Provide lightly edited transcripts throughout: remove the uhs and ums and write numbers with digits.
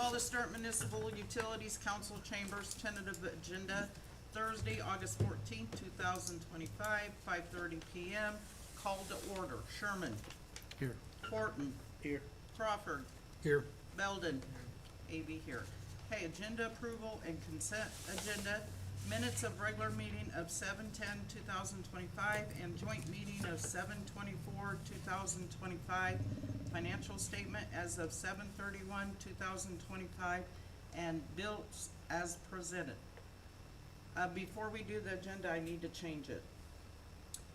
Call the Stuart Municipal Utilities Council Chambers tentative agenda Thursday, August 14th, 2025, 5:30 PM. Call to order. Sherman. Here. Horton. Here. Crawford. Here. Belden. AB here. Okay, agenda approval and consent agenda. Minutes of regular meeting of 7/10/2025 and joint meeting of 7/24/2025. Financial statement as of 7/31/2025 and bills as presented. Before we do the agenda, I need to change it.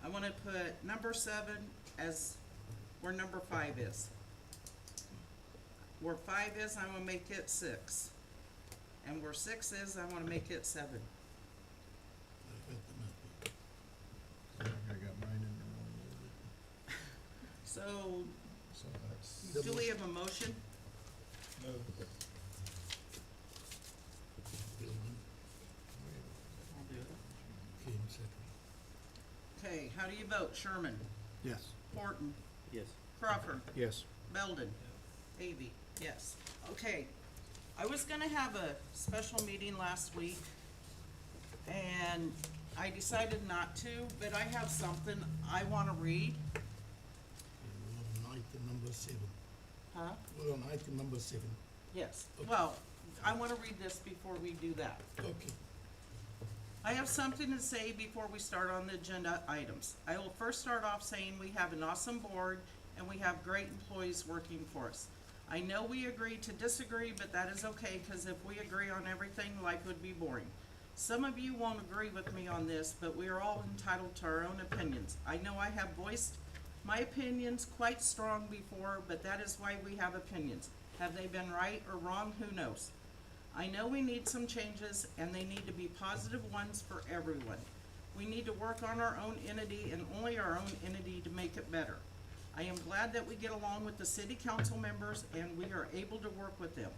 I wanna put number 7 as where number 5 is. Where 5 is, I wanna make it 6. And where 6 is, I wanna make it 7. I got mine in the wrong order, So, so that's. do we have a motion? No. I'll do it. Okay, how do you vote? Sherman? Yes. Horton? Yes. Crawford? Yes. Belden? Avey? Yes. Okay, I was gonna have a special meeting last week, and I decided not to, but I have something I wanna read. We're on item number 7. Huh? We're on item number 7. Yes. Okay. Well, I wanna read this before we do that. Okay. I have something to say before we start on the agenda items. I will first start off saying we have an awesome board and we have great employees working for us. I know we agree to disagree, but that is okay, because if we agree on everything, life would be boring. Some of you won't agree with me on this, but we are all entitled to our own opinions. I know I have voiced my opinions quite strong before, but that is why we have opinions. Have they been right or wrong? Who knows? I know we need some changes, and they need to be positive ones for everyone. We need to work on our own entity and only our own entity to make it better. I am glad that we get along with the city council members and we are able to work with them.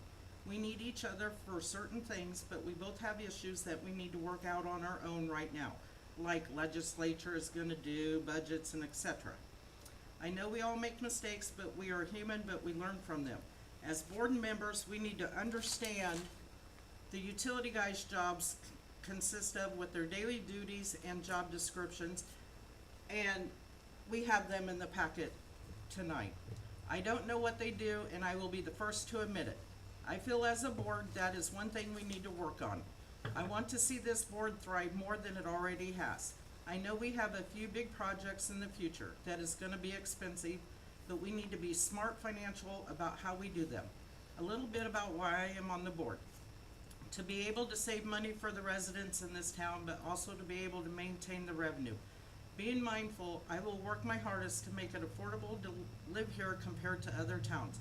We need each other for certain things, but we both have issues that we need to work out on our own right now, like legislature is gonna do, budgets and etc. I know we all make mistakes, but we are human, but we learn from them. As board members, we need to understand the utility guys' jobs consist of with their daily duties and job descriptions, and we have them in the packet tonight. I don't know what they do, and I will be the first to admit it. I feel as a board, that is one thing we need to work on. I want to see this board thrive more than it already has. I know we have a few big projects in the future that is gonna be expensive, but we need to be smart financial about how we do them. A little bit about why I am on the board. To be able to save money for the residents in this town, but also to be able to maintain the revenue. Being mindful, I will work my hardest to make it affordable to live here compared to other towns.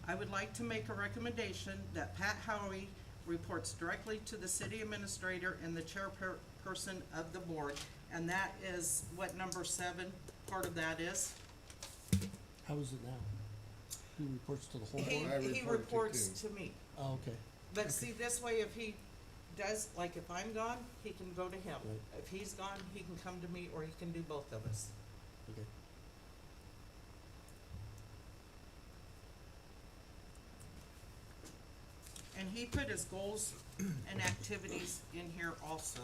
I would like to make a recommendation that Pat Howie reports directly to the city administrator and the chairperson of the board, and that is what number 7, part of that is. How is it now? He reports to the whole He, board? I he report reports to to me. Oh, okay. But see, this way, if he does, like if I'm gone, he can go to him. Right. If he's gone, he can come to me, or he can do both of us. Okay. And he put his goals and activities in here also.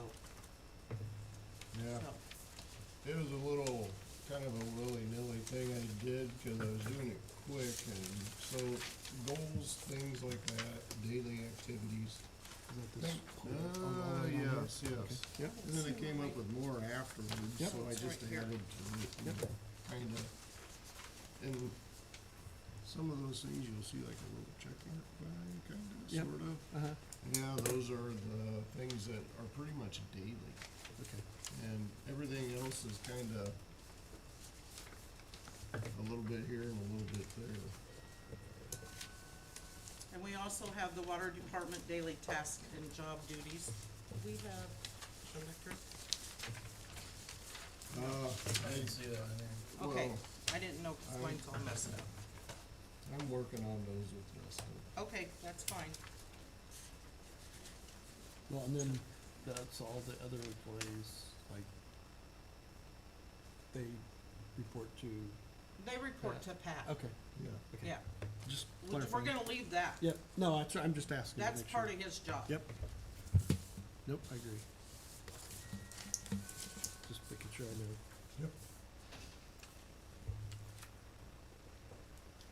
Yeah, So, it was a little, kind of a willy-nilly thing I did, cause I was doing it quick, and so goals, things like that, daily activities. Is that this whole- all right on here? Yes, yes. Yep. And then I came up with more afterwards, Yep. so I It's just right here. added to it, Yep. kinda. And some of those things you'll see like a little check mark by, kinda, Yep. sort of. Uh-huh. Yeah, those are the things that are pretty much daily, Okay. and everything else is kinda a little bit here and a little bit there. and we also have the water department daily task and job duties. We have electric. I didn't see that in there. Okay, Well, I didn't know, cause mine's all messed up. I'm working on those with Justin. Okay, that's fine. Well, and then that's all the other employees, like, they report to, They report Yeah. to Pat. okay, Yeah. okay. Yeah, Just We're clarifying. gonna leave that. Yep, no, I'm just asking to That's make sure. part of his job. Yep. Nope, I agree. Just making sure I know. Yep.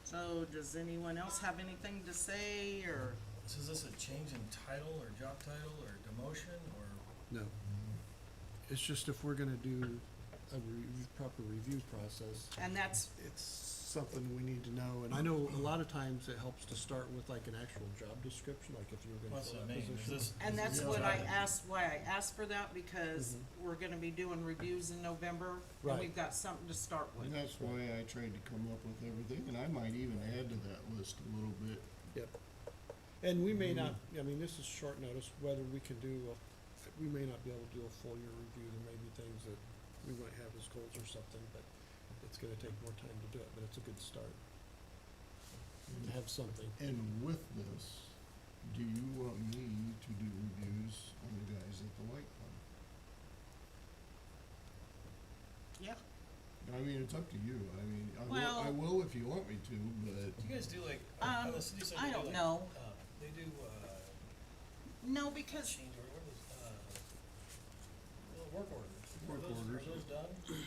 So does anyone else have anything to say, or? So is this a change in title or job title or demotion or? No. It's just if we're gonna do a proper review process, And that's, it's something we need to know. And I know a lot of times it helps to start with like an actual job description, like if you were gonna What's fill that that mean? Is position. this? and is that's this what I job- asked, why I asked for that, because Mhm. we're gonna be doing reviews in November, and Right. we've got something to start with. And that's why I tried to come up with everything, and I might even add to that list a little bit. Yep. And we may not, I mean, this is short notice, whether we can do, we may not be able to do a full year review. There may be things that we might have as goals or something, but it's gonna take more time to do it, but it's a good start. To have something. And with this, do you want me to do reviews on the guys at the light plant? Yeah, I mean, it's up to you. I mean, Well- I will if you want me to, but Do you guys do like, on the city side, I they do don't like, know. they do, no, because, change order, what is, work orders. Work orders. Are those done? Within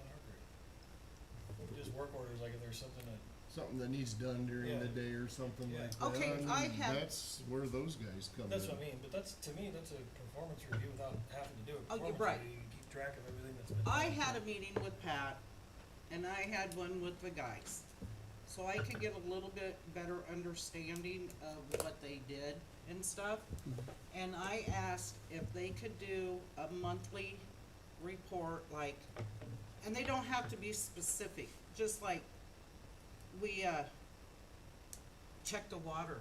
our group? Just work orders, like if there's something that, something that needs done during Yeah. the day or something Yeah. like that. Okay, I have- That's where those guys come in. that's what I mean, but that's, to me, that's a performance review without having to do a Oh, you're performance right. review. You keep track of everything that's been done. I had a meeting with Pat, and I had one with the guys. So I could get a little bit better understanding of what they did and stuff. And I asked if they could do a monthly report, like, and they don't have to be specific, just like, we, check the water.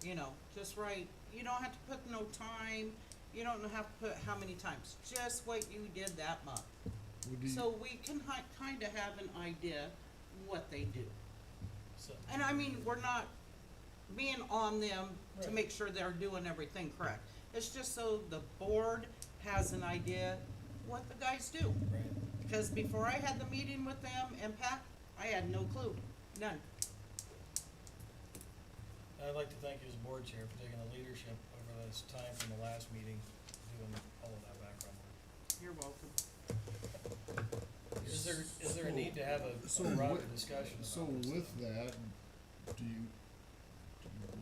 You know, just write, you don't have to put no time, you don't have to put how many times, just what you did that month. Would you- So we can kinda have an idea what they do. So, And I mean, we're not being on them to Right. make sure they're doing everything correct. It's just so the board has an idea what the guys do. right. Because before I had the meeting with them and Pat, I had no clue, none. I'd like to thank you as board chair for taking the leadership over this time from the last meeting, doing all of that background work. You're welcome. Is there a need to have a So broader what- discussion about So this? with that, do you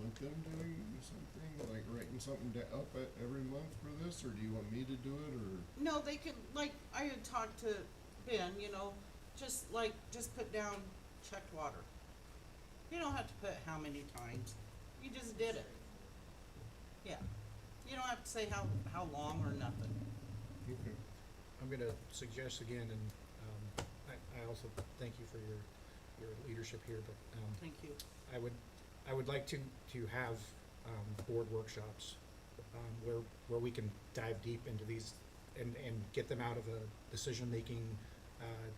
want them doing something, like writing something up every month for this, or do you want me to do it, or? No, they can, like, I had talked to Ben, you know, just put down checked water. You don't have to put how many times, you just did it. Yeah, you don't have to say how long or nothing. Okay. I'm gonna suggest again, and I also thank you for your leadership here, but Thank you. I would like to have board workshops where we can dive deep into these and get them out of a decision-making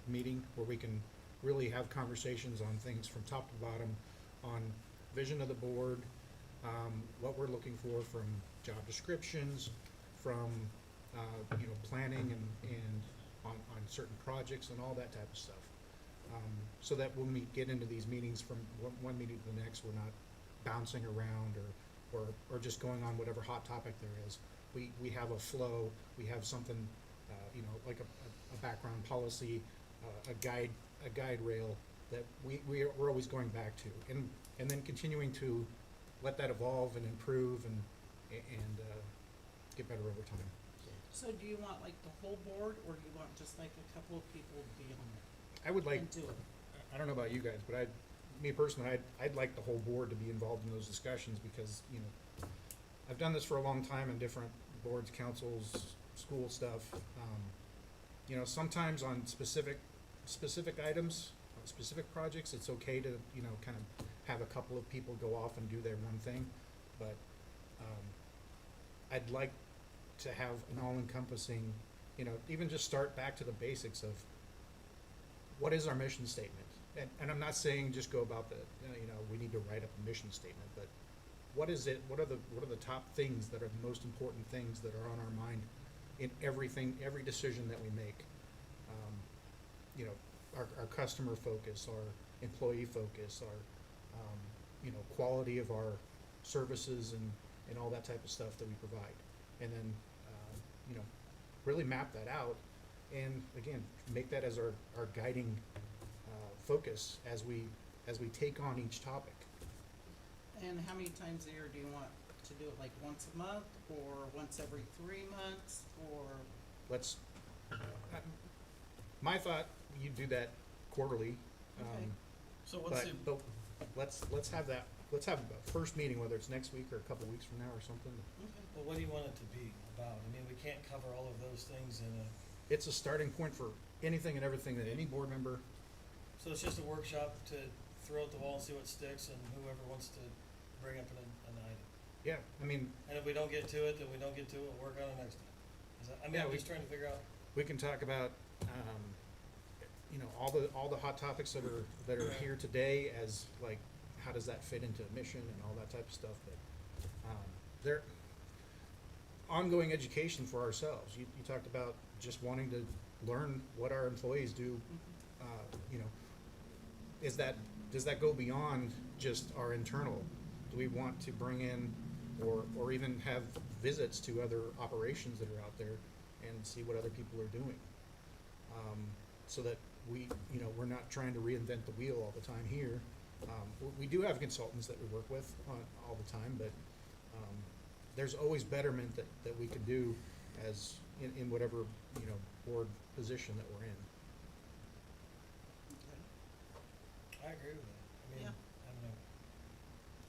meeting, where we can really have conversations on things from top to bottom, on vision of the board, what we're looking for from job descriptions, from planning and on certain projects and all that type of stuff. So that when we get into these meetings from one meeting to the next, we're not bouncing around or just going on whatever hot topic there is. We have a flow, we have something, like a background policy, a guide rail that we're always going back to. And then continuing to let that evolve and improve and get better over time. So do you want like the whole board, or do you want just like a couple of people to be on I would it like, and do it? I don't know about you guys, but me personally, I'd like the whole board to be involved in those discussions because, I've done this for a long time in different boards, councils, school stuff. Sometimes on specific items, on specific projects, it's okay to, kind of have a couple of people go off and do their one thing. But, I'd like to have an all-encompassing, even just start back to the basics of what is our mission statement? And I'm not saying just go about we need to write up a mission statement, but what is it? What are the top things that are the most important things that are on our mind in every decision that we make? Our customer focus, employee focus, our, you know, quality of our services and all that type of stuff that we provide. And then, you know, really map that out and again, make that as our guiding, focus as we take on each topic. And how many times a year do you want to do it, like once a month, or once every 3 months, or? Let's, my thought, you do that quarterly. Okay. So what's the, But let's have that, let's have a first meeting, whether it's next week or a couple weeks from now or something. Okay. well, what do you want it to be about? I mean, we can't cover all of those things in a, It's a starting point for anything and everything that any board member, so it's just a workshop to throw at the wall and see what sticks and whoever wants to bring up an item. yeah, I mean, And if we don't get to it, then we don't get to it, we'll work on it next time. Is that, I mean, Yeah, I'm we- just trying to figure out, we can talk about, you know, all the hot topics that are here today as like, how does that fit into a mission and all that type of stuff, but, they're ongoing education for ourselves. You talked about just wanting to learn what our employees do, you know, does that go beyond just our internal? Do we want to bring in or even have visits to other operations that are out there and see what other people are doing? So that we, you know, we're not trying to reinvent the wheel all the time here. We do have consultants that we work with all the time, but there's always betterment that we can do as in whatever, you know, board position that we're in. Okay. I agree with that. I mean, Yeah. I don't know.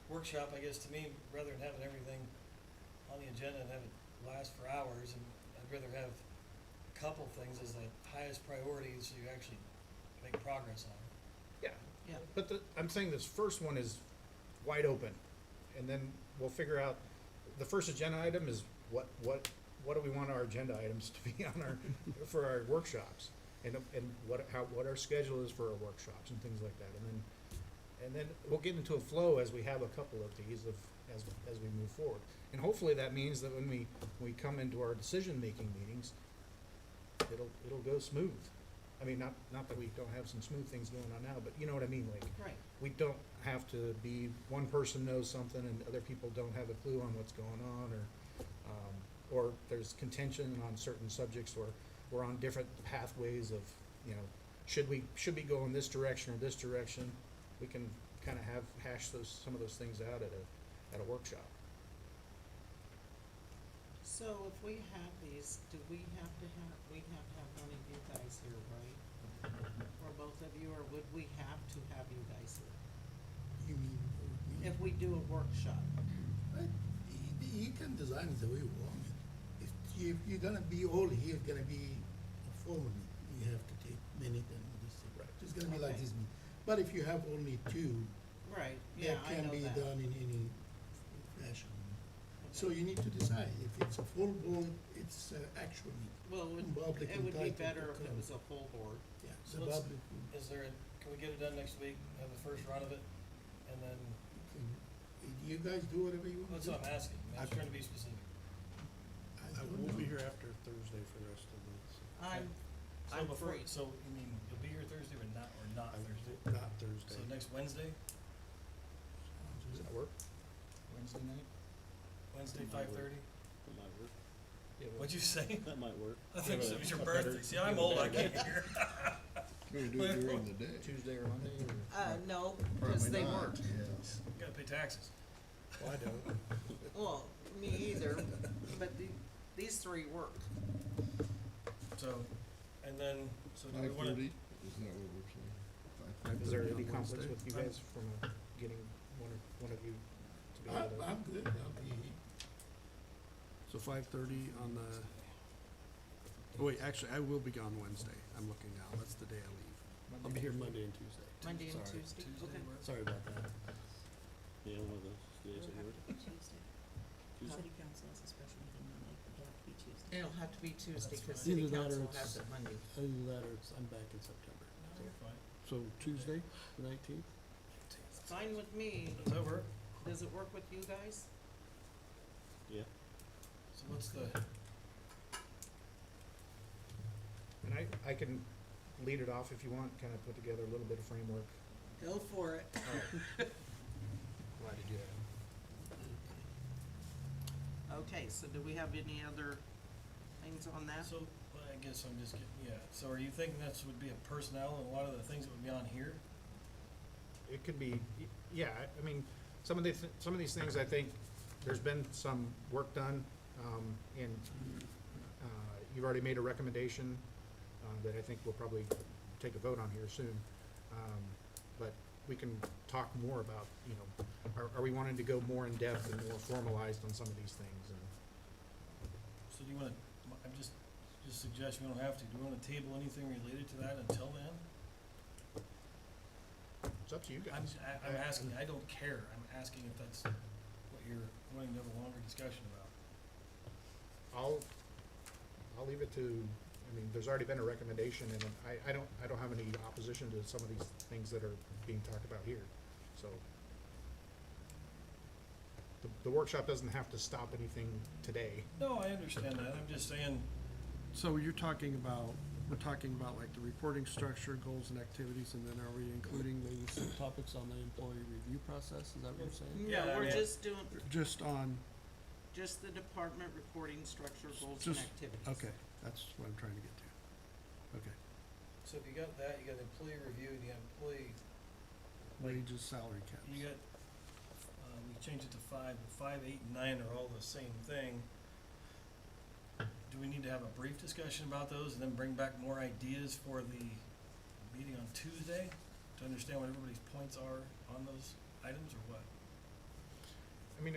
Workshop, I guess, to me, rather than having everything on the agenda and have it last for hours, and I'd rather have a couple things as the highest priority so you actually make progress on it. Yeah, Yeah. but I'm saying this first one is wide open, and then we'll figure out, the first agenda item is what do we want our agenda items to be on our, for our workshops? And what our schedule is for our workshops and things like that, and then we'll get into a flow as we have a couple of these as we move forward. And hopefully that means that when we come into our decision-making meetings, it'll go smooth. I mean, not that we don't have some smooth things going on now, but you know what I mean, like, Right. we don't have to be, one person knows something and other people don't have a clue on what's going on, or there's contention on certain subjects, or we're on different pathways of, you know, should we go in this direction or this direction? We can kinda hash some of those things out at a workshop. So if we have these, do we have to have one of you guys here, right? Or both of you, or would we have to have you guys here? You mean, If we do a workshop? right, you can design it the way you want it. If you're gonna be all here, gonna be a formal meeting, you have to take minute and this thing. Right. It's gonna be like Okay. this meeting. But if you have only two, Right, yeah, that I can know be that. done in any fashion. So Okay. you need to decide, if it's a full board, it's actual meeting. Well, public it would be entitled better to if it come. was a full board. Yeah, So the let's- public, Is there can we get it done next week, have the first run of it, and then, you guys do whatever you want. that's to what I'm do. asking, I'm just trying to be specific. I don't won't be know. here after Thursday for the rest of the month. So I'm before, free. so you mean you'll be here Thursday or not Thursday? Not Thursday. So next Wednesday, Does that work? Wednesday night? Wednesday, That might 5:30? That might work. What'd you say? That might work. I think Yeah, it was your a better- birthday, see, I'm old, I can't hear. Can we do it during the day? Tuesday or Monday, or? No, because Probably they not, work. yes. You gotta pay taxes. Well, I don't. Well, me either, but these three work. So, and then, so do we 5:30, wanna, is that what we're saying? Is there 5:30 any on conflicts Wednesday? with you guys from getting one of you to be able to? I'm good, I'll be, So 5:30 on the, oh wait, actually, I will be gone Wednesday. I'm looking now. That's the day I leave. I'll be here Monday and Tuesday. Monday and Sorry. Tuesday? Tuesday Okay. work? Sorry about that. Yeah, one of those days that work. Tuesday. Tuesday. City council has a special meeting Monday, it'll have to be Tuesday. It'll have to be Tuesday, That's cause fine. city Either that or council it's- has it Monday. Either that or it's, I'm back in September. fine. So Tuesday, the 19th? Fine with me. Does that work? Does it work with you guys? Yeah. So what's the, And I can lead it off if you want, kind of put together a little bit of framework. Go for it. Glad to do that. Okay, so do we have any other things on that? So, well, I guess I'm just getting, yeah, so are you thinking that's would be a personnel and a lot of the things that would be on here? It could be, yeah, I mean, some of these things, I think, there's been some work done, and, you've already made a recommendation, that I think we'll probably take a vote on here soon. But we can talk more about, you know, are we wanting to go more in depth and more formalized on some of these things, and, So do you wanna, I'm just suggest we don't have to, do you wanna table anything related to that until then? it's up to you guys. I'm asking, I don't care, I'm asking if that's what you're wanting to have a longer discussion about. I'll leave it to, I mean, there's already been a recommendation, and I don't have any opposition to some of these things that are being talked about here, so. The workshop doesn't have to stop anything today. No, I understand that, I'm just saying, So we're talking about like the reporting structure, goals and activities, and then are we including maybe some topics on the employee review process, is that what you're saying? Yeah, No, I we're mean- just doing, Just on, just the department reporting structure, goals and just, activities. okay, that's what I'm trying to get to. Okay, so if you got that, you got employee review, and you got employee, wages, salary caps. you got, we changed it to 5, but 5, 8, and 9 are all the same thing. Do we need to have a brief discussion about those and then bring back more ideas for the meeting on Tuesday to understand what everybody's points are on those items, or what? I mean,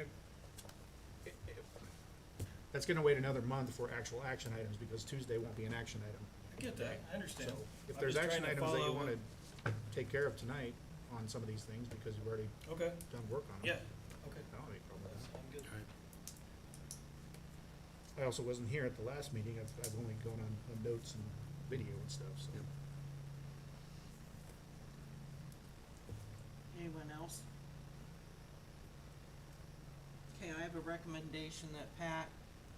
that's gonna wait another month for actual action items, because Tuesday won't be an action item. I get that, I understand. So, if I'm there's just action trying to items that you follow wanna take care of tonight on some of these things, because you've already Okay, done work on them. yeah, okay. I don't have any problem with that. I'm good. Alright. I also wasn't here at the last meeting, I've only gone on notes and video and stuff, so. Yep. Anyone else? Okay, I have a recommendation that Pat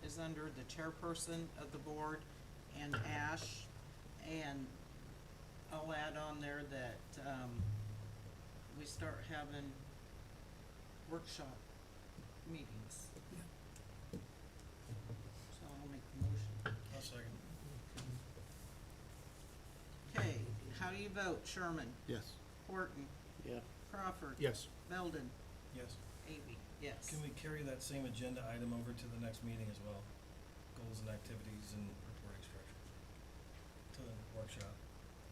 is under the chairperson of the board and Ash, and I'll add on there that, we start having workshop meetings. So I'll make the motion. I'll second. Okay, how do you vote? Sherman? Yes. Horton? Yeah. Crawford? Yes, Belden? Yes. Avy? Yes. Can we carry that same agenda item over to the next meeting as well? Goals and activities and reporting structure? To the workshop.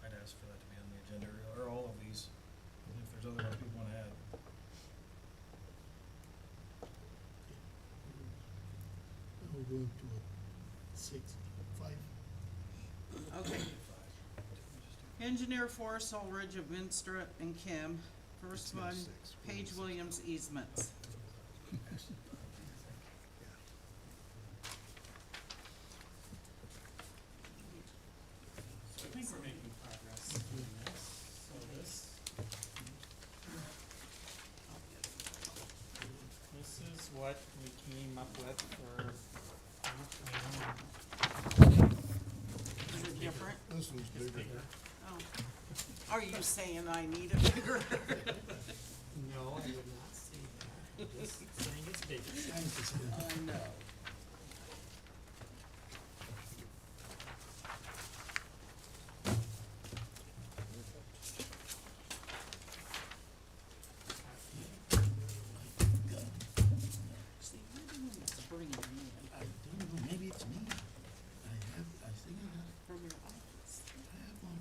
I'd ask for that to be on the agenda, or all of these, if there's other ones people wanna add. Now we're going to 6, 5. Okay. Engineer Forrest Ulrich of Vinstra and Kim. First one, Page Williams easements. So I think we're making progress in this, so this is what we came up with for, Is it different? This one's bigger. Oh. Are you saying I need a bigger? no, I would not say that, I'm just saying it's bigger. I know. See, you're the one that's bringing them in I don't know, maybe it's me. I think I from your office. have one.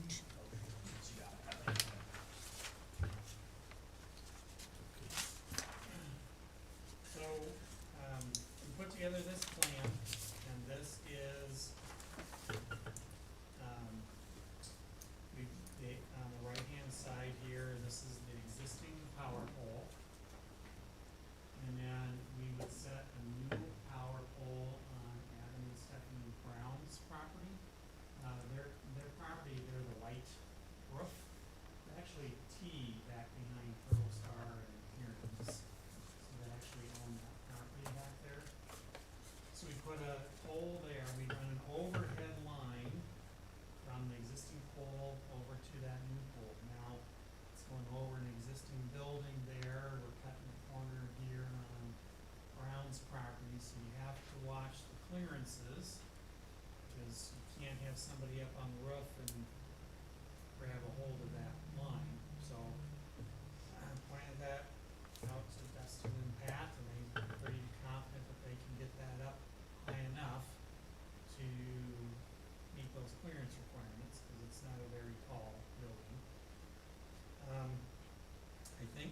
have somebody up on the roof and grab a hold of that line, so I pointed that out to Dustin and Pat, and they're pretty confident that they can get that up high enough to meet those clearance requirements, cause it's not a very tall building. I think,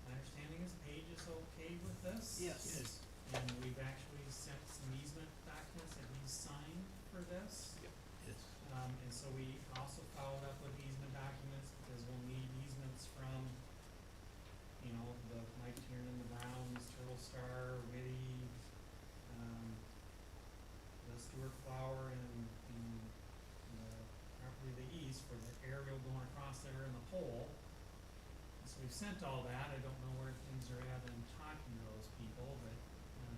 my understanding is Paige is okay with this. Yes. And we've actually sent some easement documents that he's signed for this. Yes. And so we also followed up with easement documents, because we'll need easements from, you know, the Mike Tiernan, the Browns, Turtle Star, Whitty, the Stuart Flower, and the property to the east for the aerial going across there and the pole. So we've sent all that. I don't know where things are at in talking to those people, but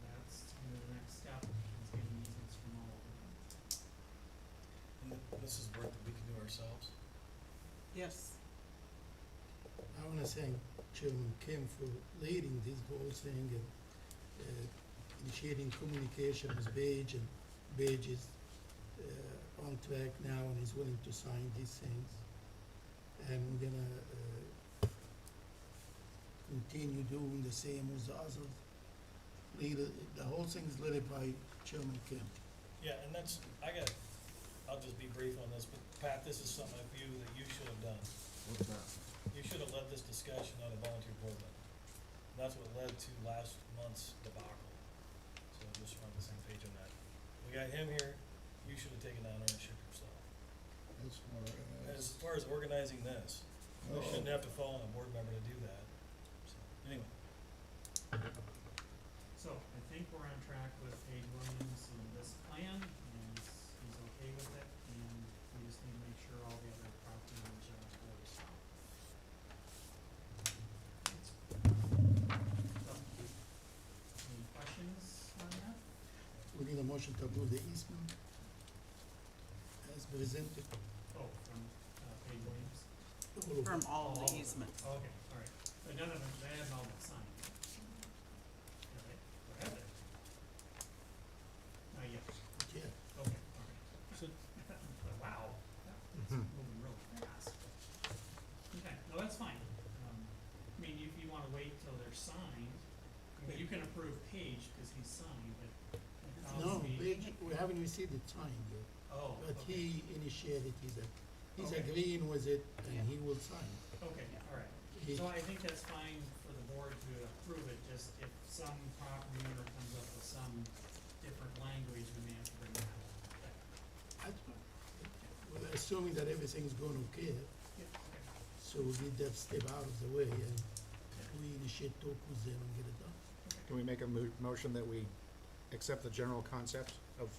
that's kind of the next step, is getting easements from all of them. And this is work that we can do ourselves. Yes. I wanna thank Chairman Kim for leading this whole thing and, initiating communication with Paige, and Paige is, on track now and is willing to sign these things. And we're gonna, continue doing the same with the others. The whole thing is led by Chairman Kim. Yeah, and that's, I'll just be brief on this, but Pat, this is something I view that you should have done. What's that? You should have led this discussion on a volunteer program. That's what led to last month's debacle. So just we're on the same page on that. We got him here, you should have taken on ownership yourself. As far as organizing this, we shouldn't have to fall on a board member to do that. So, anyway, So I think we're on track with Paige Williams and this plan, and he's okay with it, and we just need to make sure all the other property owners are on board as well. So, any questions on that? We need a motion to approve the easement as presented. Oh, from Paige Williams? All of From it. all Oh, the easements. Okay, all right, but none of them, they haven't all been signed. Have they, or have they? Not yet, Yeah. okay, all right. So- Wow, that's moving real fast. Okay, no, that's fine. I mean, if you wanna wait till they're signed, I mean, you can approve Paige, cause he's signed, but it No, tells me. Paige, we haven't received the time yet, Oh, but okay, he initiated, he's Okay. agreeing with it Yeah. and he will sign. okay, all right. He- So I think that's fine for the board to approve it, just if some property owner comes up with some different language, we may have to bring that up. That's fine. Well, assuming that everything's going okay, Yeah, okay. so we get that step out of the way and we initiate talk with them and get it done. Can we make a motion that we accept the general concept of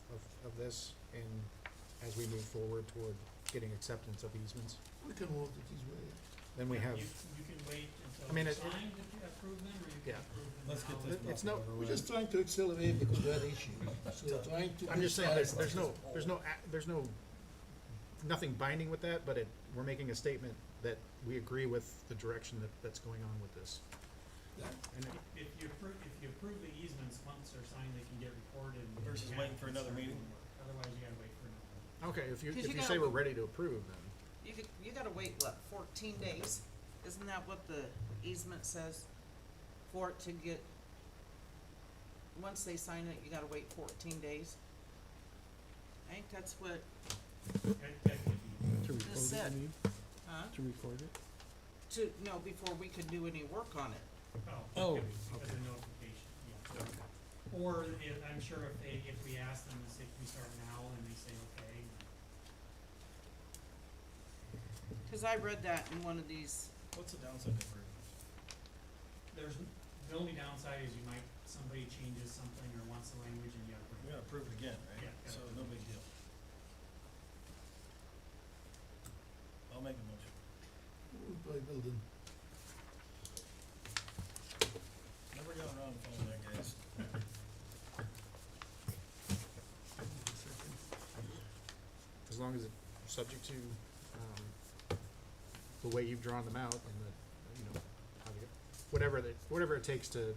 this, and as we move forward toward getting acceptance of easements? We can work it this way. Then we Yeah, have, You can wait I until mean, they're it- signed to approve them, or you Yeah. can approve them now. Let's get this it's no, We're just trying to accelerate because we had issues, so we're trying to. I'm just saying, move there's fast. there's no, nothing binding with that, but we're making a statement that we agree with the direction that's going on with this. Yeah. And it- If you approve the easements, once they're signed, they can get recorded. and Versus you waiting have for to another start meeting. doing work. Otherwise, you gotta wait for another one. Okay, if you 'Cause you say gotta- we're ready to approve, then, You gotta wait, what, 14 days? Isn't that what the easement says? For it to get, once they sign it, you gotta wait 14 days? I think that's what, That could be, To Just record it, said. you mean? huh? To record it? No, before we could do any work on it. Oh, that could be, because okay. of notification, yeah. Or if, I'm sure if we ask them to say, can we start now, and they say, okay, Cause I read that in one of these, what's the downside of it? the only downside is you might, somebody changes something or wants the language and you gotta bring We're it. gonna approve it again, right? Yeah, gotta So approve no it. big deal. I'll make a motion. By building. Never got around to following that, guys. as long as it's subject to, the way you've drawn them out, and the, how to whatever it takes to,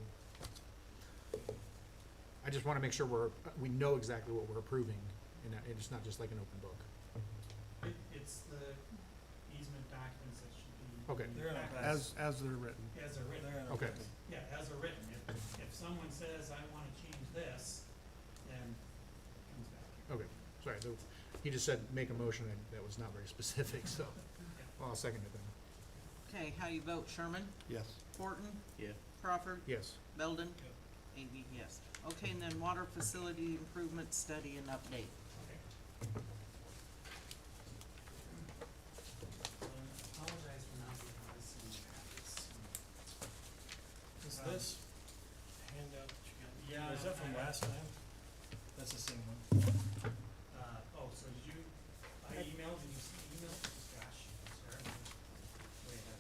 I just wanna make sure we know exactly what we're approving, and it's not just like an open book. It's the easement documents that should be. Okay. They're in our packaged As they're written. As they're written. They're in our Okay. packet. Yeah, as a written, if someone says, I wanna change this, then it comes back here. Okay, sorry, he just said make a motion, and that was not very specific, so I'll second it then. Okay, how you vote, Sherman? Yes. Horton? Yeah. Crawford? Yes. Belden? AB, yes. Okay, and then water facility improvement study and update. Okay. Apologize for not being able to see the packets. Is Um, this handout that you got? Yeah, Is that from I- last time? That's the same one. So did you, I emailed, did you see email? Gosh, sorry. Way ahead.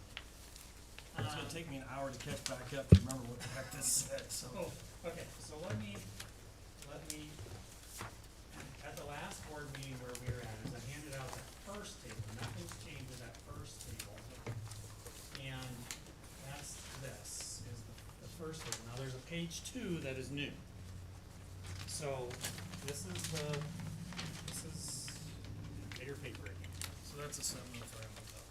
It's gonna take me an hour to catch back up and remember what the heck this said, so. Oh, okay, so let me, at the last board meeting where we were at, is I handed out that first table, nothing's changed with that first table. And that's this, is the first table. Now, there's a page 2 that is new. So, this is bigger paper again. So that's a 705 on top.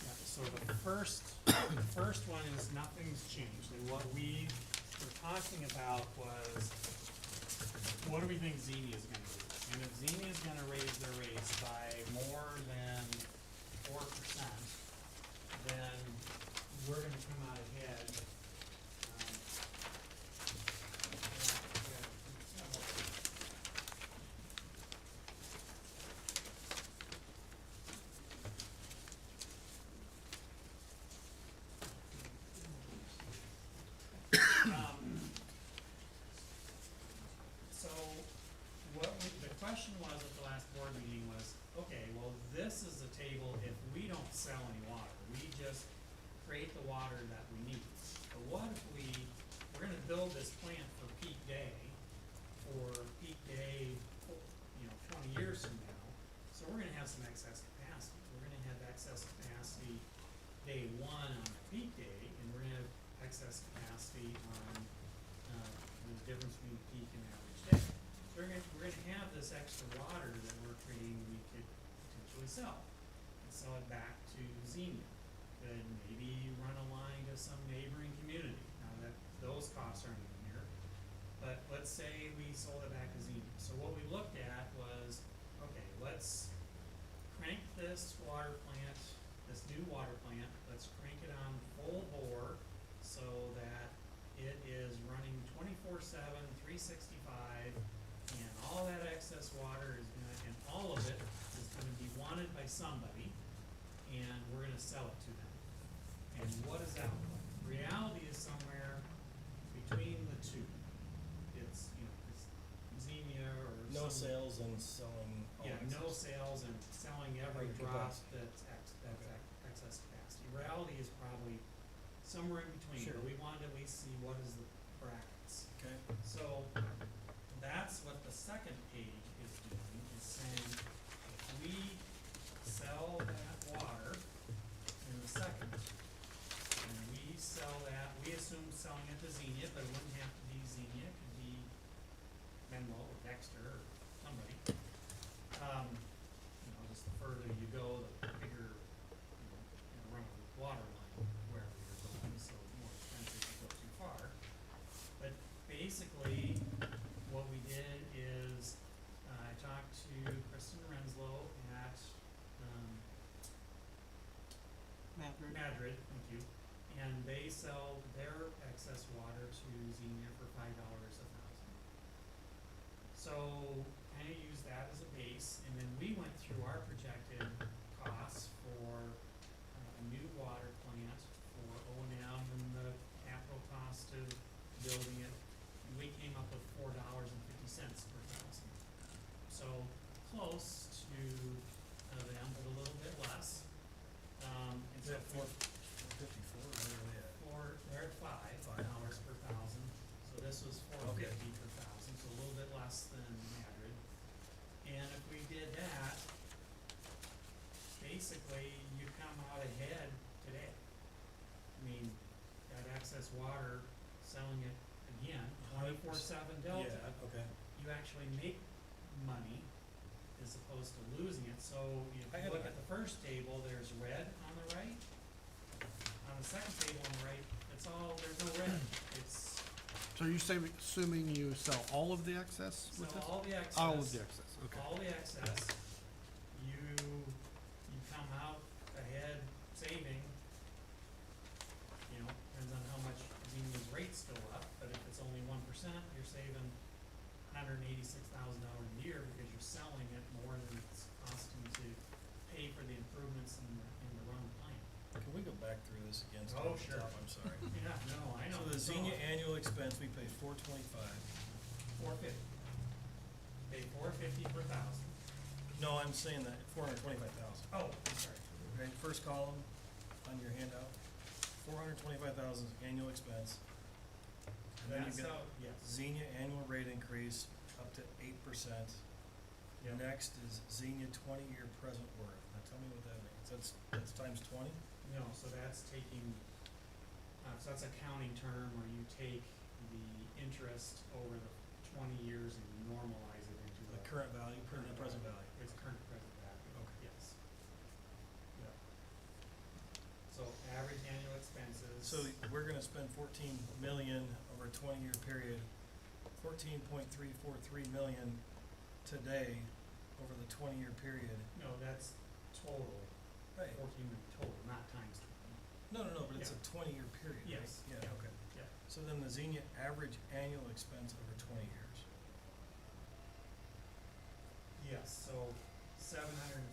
Yeah, so the first one is nothing's changed, and what we were talking about was, what do we think Xenia is gonna do? And if Xenia is gonna raise their rates by more than 4%, then we're gonna come out ahead. So, the question was at the last board meeting was, okay, well, this is the table if we don't sell any water, we just create the water that we need. But what if we're gonna build this plant for peak day, you know, 20 years from now, so we're gonna have some excess capacity. We're gonna have excess capacity day 1 on a peak day, and we're gonna have excess capacity on, the difference between peak and average day. So we're gonna have this extra water that we're creating, we could potentially sell, and sell it back to Xenia. Could maybe run a line to some neighboring community, now that, those costs aren't in here. But let's say we sold it back to Xenia, so what we looked at was, okay, let's crank this water plant, this new water plant, let's crank it on full bore, so that it is running 24/7, 365, and all that excess water is gonna, and all of it is gonna be wanted by somebody, and we're gonna sell it to them. And what does that look like? Reality is somewhere between the two. It's, you know, it's Xenia or No some- sales and selling all Yeah, no excess. sales and selling every Every drop capacity. that's Okay. excess capacity. Reality is probably somewhere in between, Sure. but we wanted to at least see what is the brackets. Okay. So, that's what the second page is doing, is saying, if we sell that water in the second, and we sell that, we assume selling it to Xenia, but it wouldn't have to be Xenia, it could be Menlo or Dexter or somebody. You know, just the further you go, the bigger, you run a water line wherever you're going, so the more expensive you go too far. But basically, what we did is, I talked to Kristen Renslow at, Madrid, thank you, and they sell their excess water to Xenia for $5 a thousand. So, kinda use that as a base, and then we went through our projected costs for a new water plant, for O&M and the capital cost of building it, and we came up with $4.50 per thousand. So, close to them, but a little bit less. And Is so that if we- 454, where are they at? they're at $5 per thousand, so this was $4.50 Okay. per thousand, so a little bit less than Madrid. And if we did that, basically, you come out ahead today. I mean, that excess water, selling it again, 24/7 Delta, Yeah, okay. you actually make money as opposed to losing it. So if I you have look a- at the first table, there's red on the right. On the second table on the right, there's no red. It's, So are you assuming you sell all of the excess so with this? all the excess. All of the excess, okay. All the excess, you come out ahead saving, you know, depends on how much Xenia's rates go up, but if it's only 1%, you're saving $186,000 a year because you're selling it more than it's costing to pay for the improvements in the run plant. Can we go back through this again? Oh, Start at the sure. top? I'm sorry. Yeah, no, I know. So the Xenia annual expense, we pay $425. $450. Pay $450 per thousand. No, I'm saying that $425,000. Oh, I'm sorry. Okay, first column on your handout, $425,000 annual expense. And then That's you've got how, yes. Xenia annual rate increase up to 8%. Yep. Next is Xenia 20-year present worth. Now tell me what that means. That's times 20? No, so that's taking, so that's a counting term where you take the interest over the 20 years and you normalize it into The current value, current the present value. It's current present value. Okay. Yes. Yep. So average annual expenses. So we're gonna spend 14 million over a 20-year period, 14.343 million today over the 20-year period. No, that's total, Right. 14 million total, not times 20. No, but it's a 20-year period, right? Yes. Yeah, Yep. okay. Yeah. So then the Xenia average annual expense over 20 years. Yes, so 750,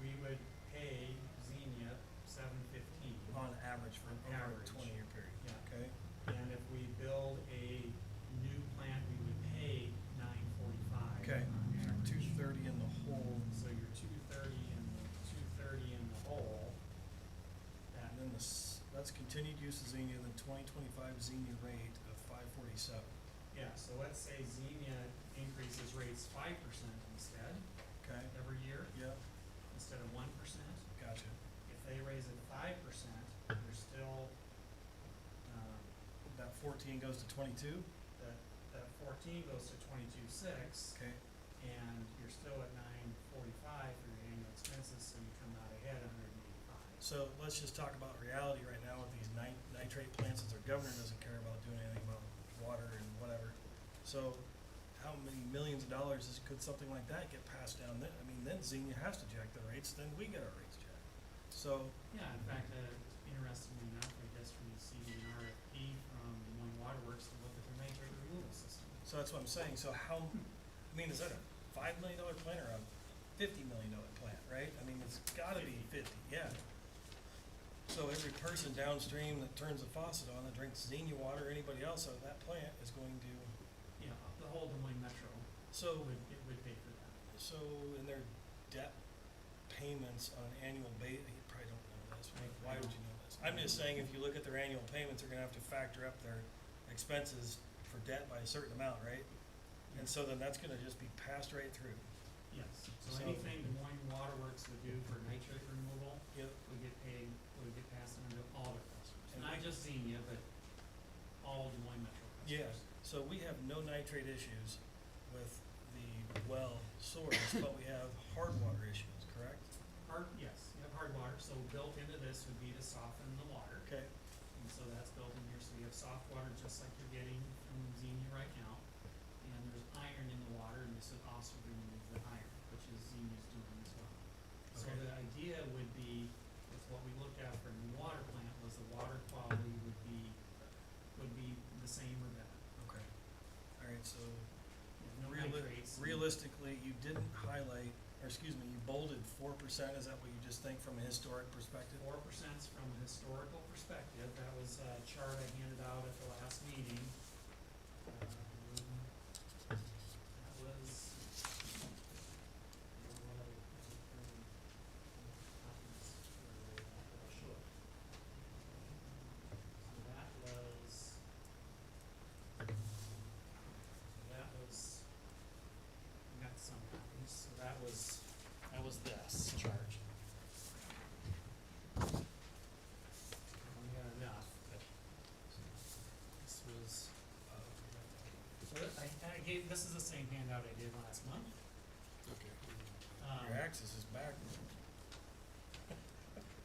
we would pay Xenia 715. On average for On over average. a 20-year period, Yeah. okay? And if we build a new plant, we would pay 945. Okay, on so average. 230 in the whole, So you're 230 in the hole. That, and then that's continued use of Xenia, then 2025 Xenia rate of 547. yeah, so let's say Xenia increases rates 5% instead, Okay, every year, yep, instead of 1%. gotcha. If they raise it 5%, you're still, That 14 goes to 22, that 14 goes to 22.6. okay? And you're still at 945 for your annual expenses, so you come out ahead 185. So let's just talk about reality right now with these nitrate plants, since our governor doesn't care about doing anything about water and whatever. So how many millions of dollars could something like that get passed down then? I mean, then Xenia has to jack the rates, then we get our rates jacked. So, Yeah, in fact, interestingly enough, I guess we received an RFP from Des Moines Waterworks to look at their nitrate removal system. so that's what I'm saying. So how, I mean, is that a $5 million plant or a $50 million plant, right? I mean, it's gotta be 50, yeah. So every person downstream that turns a faucet on that drinks Xenia water or anybody else out of that plant is going to, Yeah, the whole Des Moines Metro so, would pay for that. so in their debt payments on an annual you probably don't know this, but why would you know this? I'm just saying, if you look at their annual payments, they're gonna have to factor up their expenses for debt by a certain amount, right? And so then that's gonna just be passed right through. Yes, so So- anything Des Moines Waterworks would do for nitrate removal Yep. would get paid, would get passed on to all their customers. And Not we- just Xenia, but all Des Moines Metro customers. Yeah, so we have no nitrate issues with the well source, but we have hard water issues, correct? Yes, you have hard water, so built into this would be to soften the water. Okay, And so that's built in here, so you have soft water just like you're getting from Xenia right now. And there's iron in the water, and this would also remove the iron, which is Xenia's doing as well. So Okay. the idea would be, with what we looked at for a new water plant, was the water quality would be the same or better. okay. All right, so You have no nitrates. realistically, you didn't highlight, or excuse me, you bolded 4%, is that what you just think from a historic perspective? 4%'s from a historical perspective. That was a chart I handed out at the last meeting. That was. We got some copies, so that was this chart. We got enough, but this was gave, this is the same handout I did last month. Okay. Your axis is back.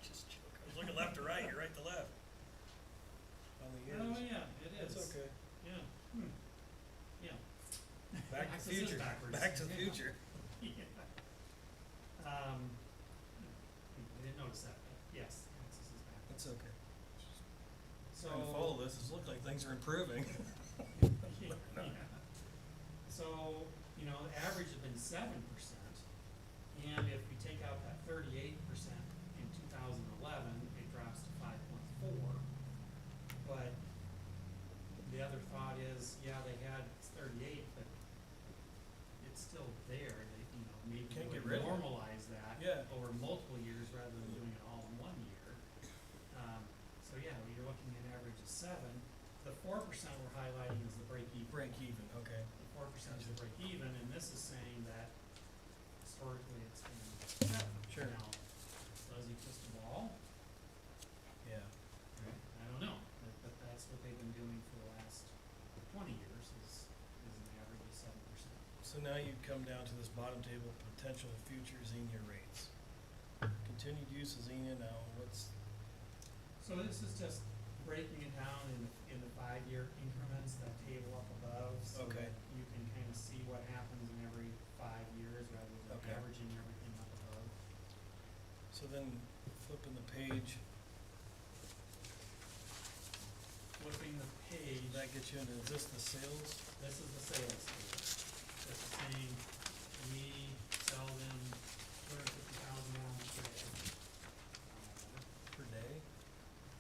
Just joking. I was looking left to right, you're right to left. On the years. Oh, yeah, it is. That's okay. Yeah, yeah. Back to Axis the is future. backwards. Back to the Yeah. future. Yeah. I didn't notice that, but yes, axis is backwards. That's okay. So. Trying to follow this, it looks like things are improving. Yeah. So, you know, the average has been 7%, and if we take out that 38% in 2011, it drops to 5.4. But the other thought is, yeah, they had 38, but it's still there. They, you know, maybe Can't we get would rid of it. normalize that Yeah. over multiple years rather than doing it all in 1 year. So yeah, you're looking at an average of 7. The 4% we're highlighting is the break even. Break even, okay. The 4% is the break even, and this is saying that historically it's been 7. Sure. Now, fuzzy crystal ball, Yeah. I don't know, but that's what they've been doing for the last 20 years is an average of 7%. So now you come down to this bottom table, potential future Xenia rates. Continued use of Xenia now, what's, So this is just breaking it down in the 5-year increments, that table up above, so Okay. that you can kind of see what happens in every 5 years rather than Okay. averaging everything up above. so then flipping the page, Flipping the page, that gets you into, is this the sales? this is the sales page. This is saying we sell them 250,000 gallons Per day?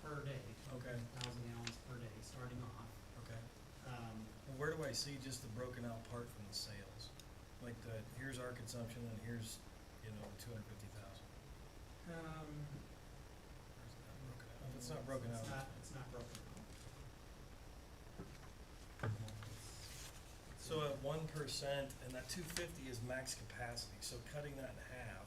per day, Okay. 250,000 gallons per day, starting off. Okay. Well, where do I see just the broken out part from the sales? Like here's our consumption and here's, 250,000. Where's that broken out? If it's not broken out. It's not broken out. So at 1%, and that 250 is max capacity, so cutting that in half,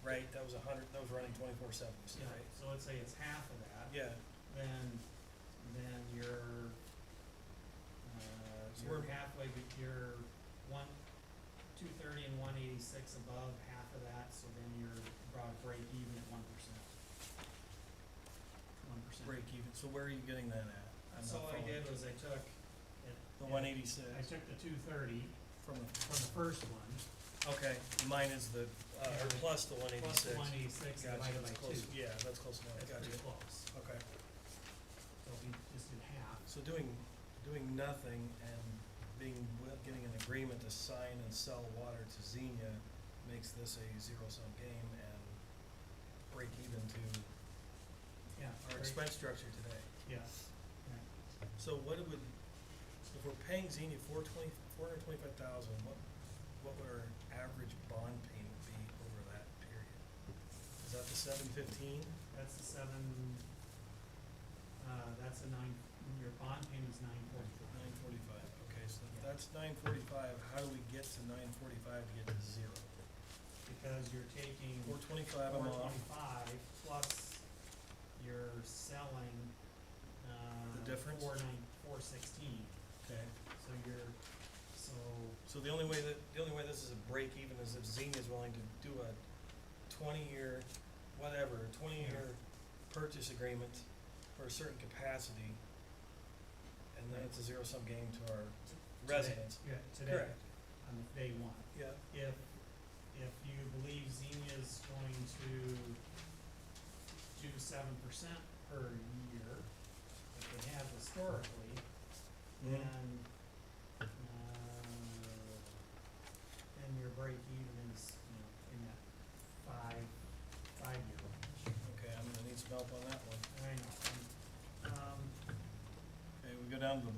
right, that was 100, that was running 24/7, you said, Yeah, right? so let's say it's half of that. Yeah, Then you're, So you're we're- halfway, but you're 230 and 186 above half of that, so then you're about break even at 1%. 1%. break even, so where are you getting that at? I'm So not what I following. did was I took. The 186 I took the 230 from the, from the first one, okay, mine is the, or Yeah. plus the plus 186. the 186 Gotcha, divided by that's close, 2. yeah, that's close enough, That's gotcha. pretty close. Okay, So we just did half. so doing nothing and getting an agreement to sign and sell water to Xenia makes this a zero-sum game and break even to Yeah. our very- expense structure today. Yeah. Yeah. So what it would, if we're paying Xenia $425,000, what would our average bond payment be over that period? Is that the 715? That's the 7, that's a 9, your bond payment's 944. 945, okay, so if Yeah. that's 945, how do we get to 945 to get to zero? Because you're taking 425 I'm off, 425 plus you're selling, The difference? 416. okay. So you're, So the only way this is a break even is if Xenia's willing to do a 20-year, whatever, 20-year purchase agreement for a certain capacity, and then it's a zero-sum game to our residents. Yeah, today, Correct. on day one. Yeah, If you believe Xenia's going to do 7% per year, like they have historically, Mhm. then your break even is, in that 5-year range. okay, I'm gonna need some help on that one. I know, Okay, we go down to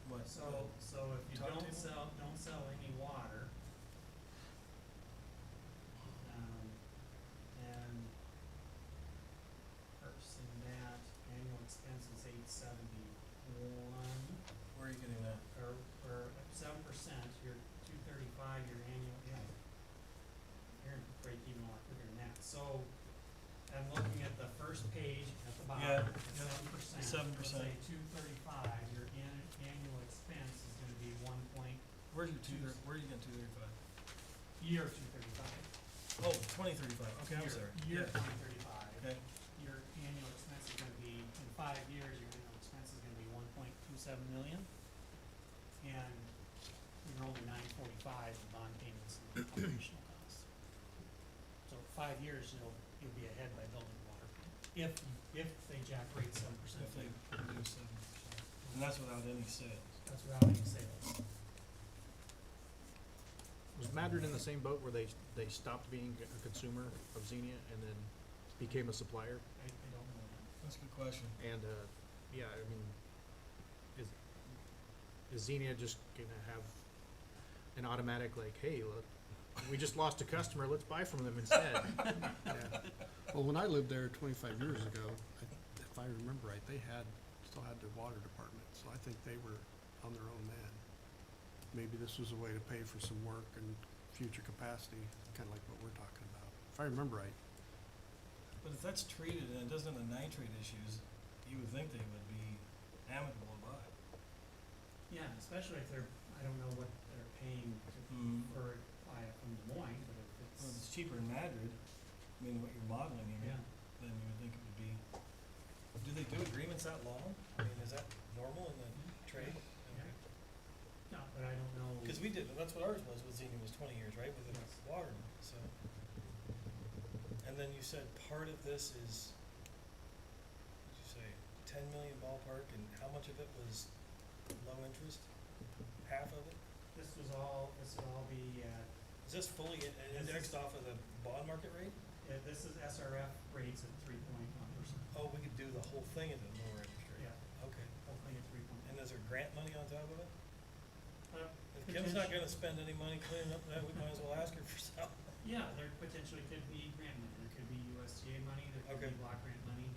what? so if you Top don't table? sell any water, and purchasing that, annual expense is $871. Where are you getting that? Or 7%, your 235, your annual, you're gonna break even a lot quicker than that. So, I'm looking at the first page at the Yeah, bottom, yeah, 7%. 7%. Let's say 235, your annual expense is gonna be 1.2 Where's your Choose. where are you getting 235? Year 235. Oh, 2035, okay, I'm sorry. Year Yeah. 2035. Okay, Your annual expense is gonna be, in 5 years, your annual expense is gonna be 1.27 million. And you're only 945 in bond payments and operational costs. So 5 years, you'll be ahead by building a water plant. If they jack rate 7%. if they do 7%, and that's without any sales. That's without any sales. Was Madrid in the same boat where they stopped being a consumer of Xenia and then became a supplier? I don't know that. That's a good question. And, yeah, I mean, is Xenia just gonna have an automatic like, hey, look, we just lost a customer, let's buy from them instead? Yeah. Well, when I lived there 25 years ago, if I remember right, they still had their water department, so I think they were on their own then. Maybe this was a way to pay for some work and future capacity, kinda like what we're talking about, if I remember right. But if that's treated and it doesn't have the nitrate issues, you would think they would be amicable about it. Yeah, especially if I don't know what they're paying for buy it from Des Moines, but if Well, if it's, it's cheaper in Madrid, I mean, what you're modeling here, yeah. then you would think it would be. Do they do agreements that long? I mean, is that normal in the trade? Yeah. No, but I don't know. Cause we did, that's what ours was with Xenia, was 20 years, right, with the Yes. water, so. And then you said part of this is, what'd you say, 10 million ballpark, and how much of it was low interest? Half of it? This will all be, Is this fully indexed off of the bond market rate? this is SRF rates at 3.1%. Oh, we could do the whole thing at a lower interest rate? Yeah, Okay, whole thing at 3.1. and is there grant money on top of it? Uh, If Kim's not potenti- gonna spend any money cleaning up that, we might as well ask her for some. Yeah, there potentially could be grant money, there could be USDA money, there could Okay. be block grant money,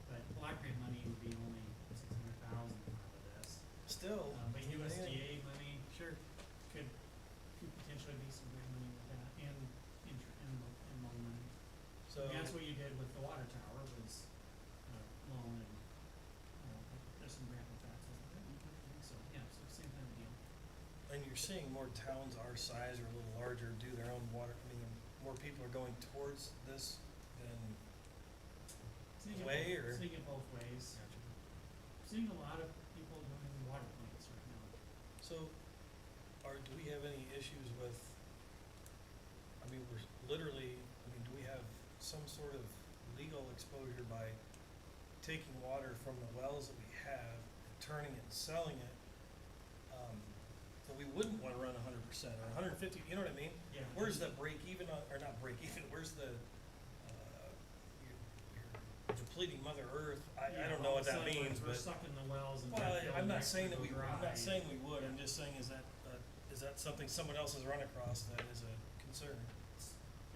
but block grant money would be only 600,000 out of this. Still. But USDA money Sure. could potentially be some grant money with that, and loan money. So, And that's what you did with the water tower, was, loan and, there's some grant with that, so, yeah, so same kind of deal. and you're seeing more towns our size or a little larger do their own water, I mean, more people are going towards this than. Seeing it Way both- or- Seeing it both ways. Seeing a lot of people doing water plants right now. So, do we have any issues with, I mean, we're literally, I mean, do we have some sort of legal exposure by taking water from the wells that we have, turning it and selling it, that we wouldn't wanna run 100% or 150, you know what I mean? Yeah. Where's the break even on, or not break even, where's the, you're depleting Mother Earth, I don't know what that means, We're but. sucking the wells and. Well, backfilling I'm not next saying to that go we, I'm dry. not saying we would, I'm just saying is that something someone else has run across that is a concern?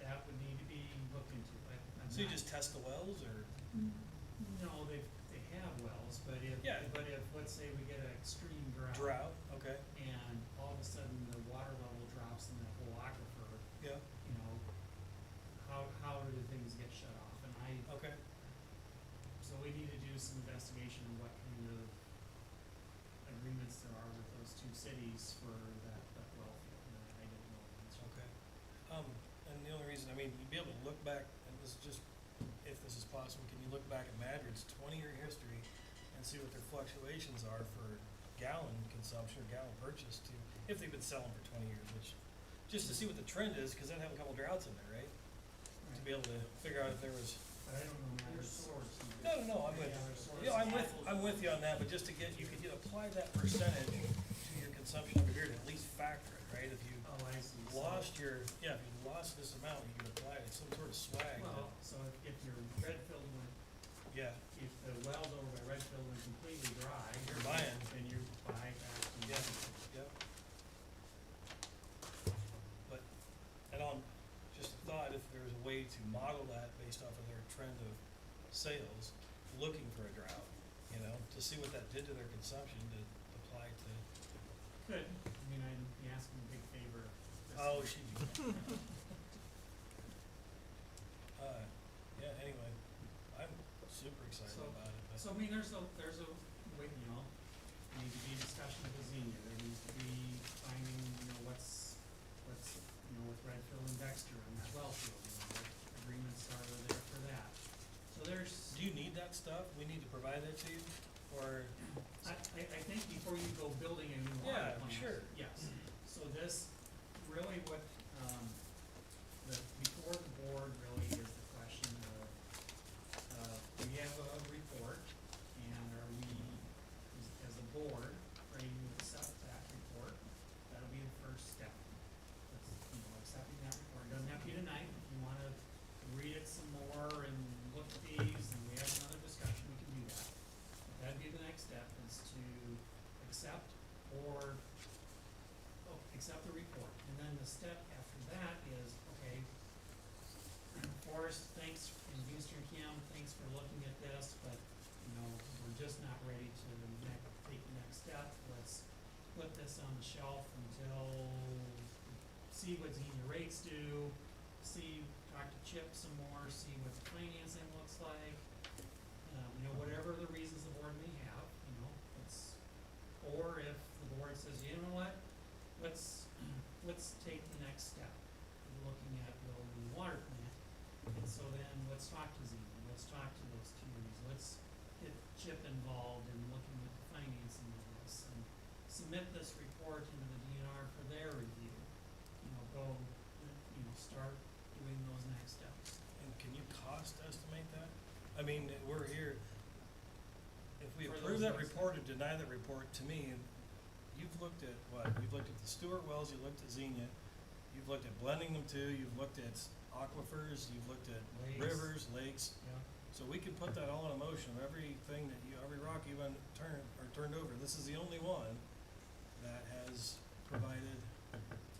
That would need to be looked into. I'm So you not- just test the wells, or? No, they have wells, but Yeah. if, let's say we get an extreme drought. Drought, okay, And all of a sudden the water level drops in that whole aquifer, yeah, you know, how do things get shut off? And okay, so we need to do some investigation on what kind of agreements there are with those two cities for that well field, and I don't know the answer. okay. And the only reason, I mean, you'd be able to look back, and this is just, if this is possible, can you look back at Madrid's 20-year history and see what their fluctuations are for gallon consumption or gallon purchase to, if they've been selling for 20 years, which, just to see what the trend is, cause they'd have a couple droughts in there, right? To be able to figure out if there was. But I don't know Matter's source. No, I'm with, I'm with you on that, but just to get, you could apply that percentage to your consumption over here to at least factor it, right? If you Oh, I see. So- lost if you lost this amount, you could apply it some sort of swag. Well, so if your Redfield went, Yeah, if the wells over by Redfield went completely dry. You're buying. Then you buy back. from yeah, them. yep. But, and on, just a thought, if there was a way to model that based off of their trend of sales, looking for a drought, you know, to see what that did to their consumption, to apply to. Could, I mean, I'd be asking a big favor. this Oh, year. she. Yeah, anyway, I'm super excited So- about it, but. So, I mean, there's a way, you know, needs to be a discussion with Xenia, there needs to be finding, what's, with Redfield and Dexter and that well field, what agreements are there for that. So there's, Do you need that stuff? We need to provide that to you, or? I think before you go building a new water Yeah, plant. sure. Yes, so this, really what, before the board really is the question of, we have a report, and are we, as a board, ready to accept that report? That'll be the first step. That's, accepting that report. It doesn't have to be tonight. If you wanna read it some more and look at these, and we have another discussion, we can do that. But that'd be the next step, is to accept or, accept the report. And then the step after that is, okay, Forrest, thanks, and Houston Kim, thanks for looking at this, but, we're just not ready to take the next step. Let's put this on the shelf until, see what Xenia rates do, talk to Chip some more, see what the financing looks like. Whatever the reasons the board may have, it's, or if the board says, you know what, let's take the next step, looking at building a water plant. And so then, let's talk to Xenia, let's talk to those communities, let's get Chip involved in looking at the financing of this, and submit this report into the DNR for their review. Start doing those next steps. And can you cost estimate that? I mean, we're here, if we For approve those that next report or deny that report, to me, you've looked at what? You've looked at the Stuart wells, you looked at Xenia, you've looked at blending them two, you've looked at aquifers, you've looked at Lakes. rivers, lakes. Yeah. So we can put that all in a motion, everything that every rock you turned over, this is the only one that has provided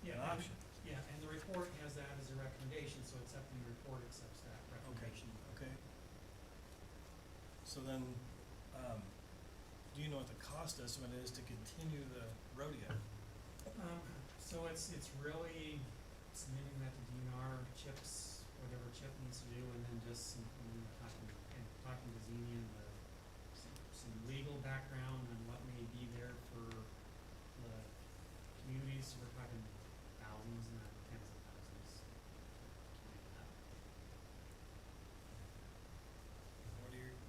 Yeah, an and- option. Yeah, and the report has that as a recommendation, so accepting the report accepts that recommendation. Okay. So then, do you know what the cost estimate is to continue the rodeo? So it's really submitting that to DNR, Chip's, whatever Chip needs to do, and then just talking to Xenia and some legal background on what may be there for the communities, so we're talking thousands, not tens of thousands.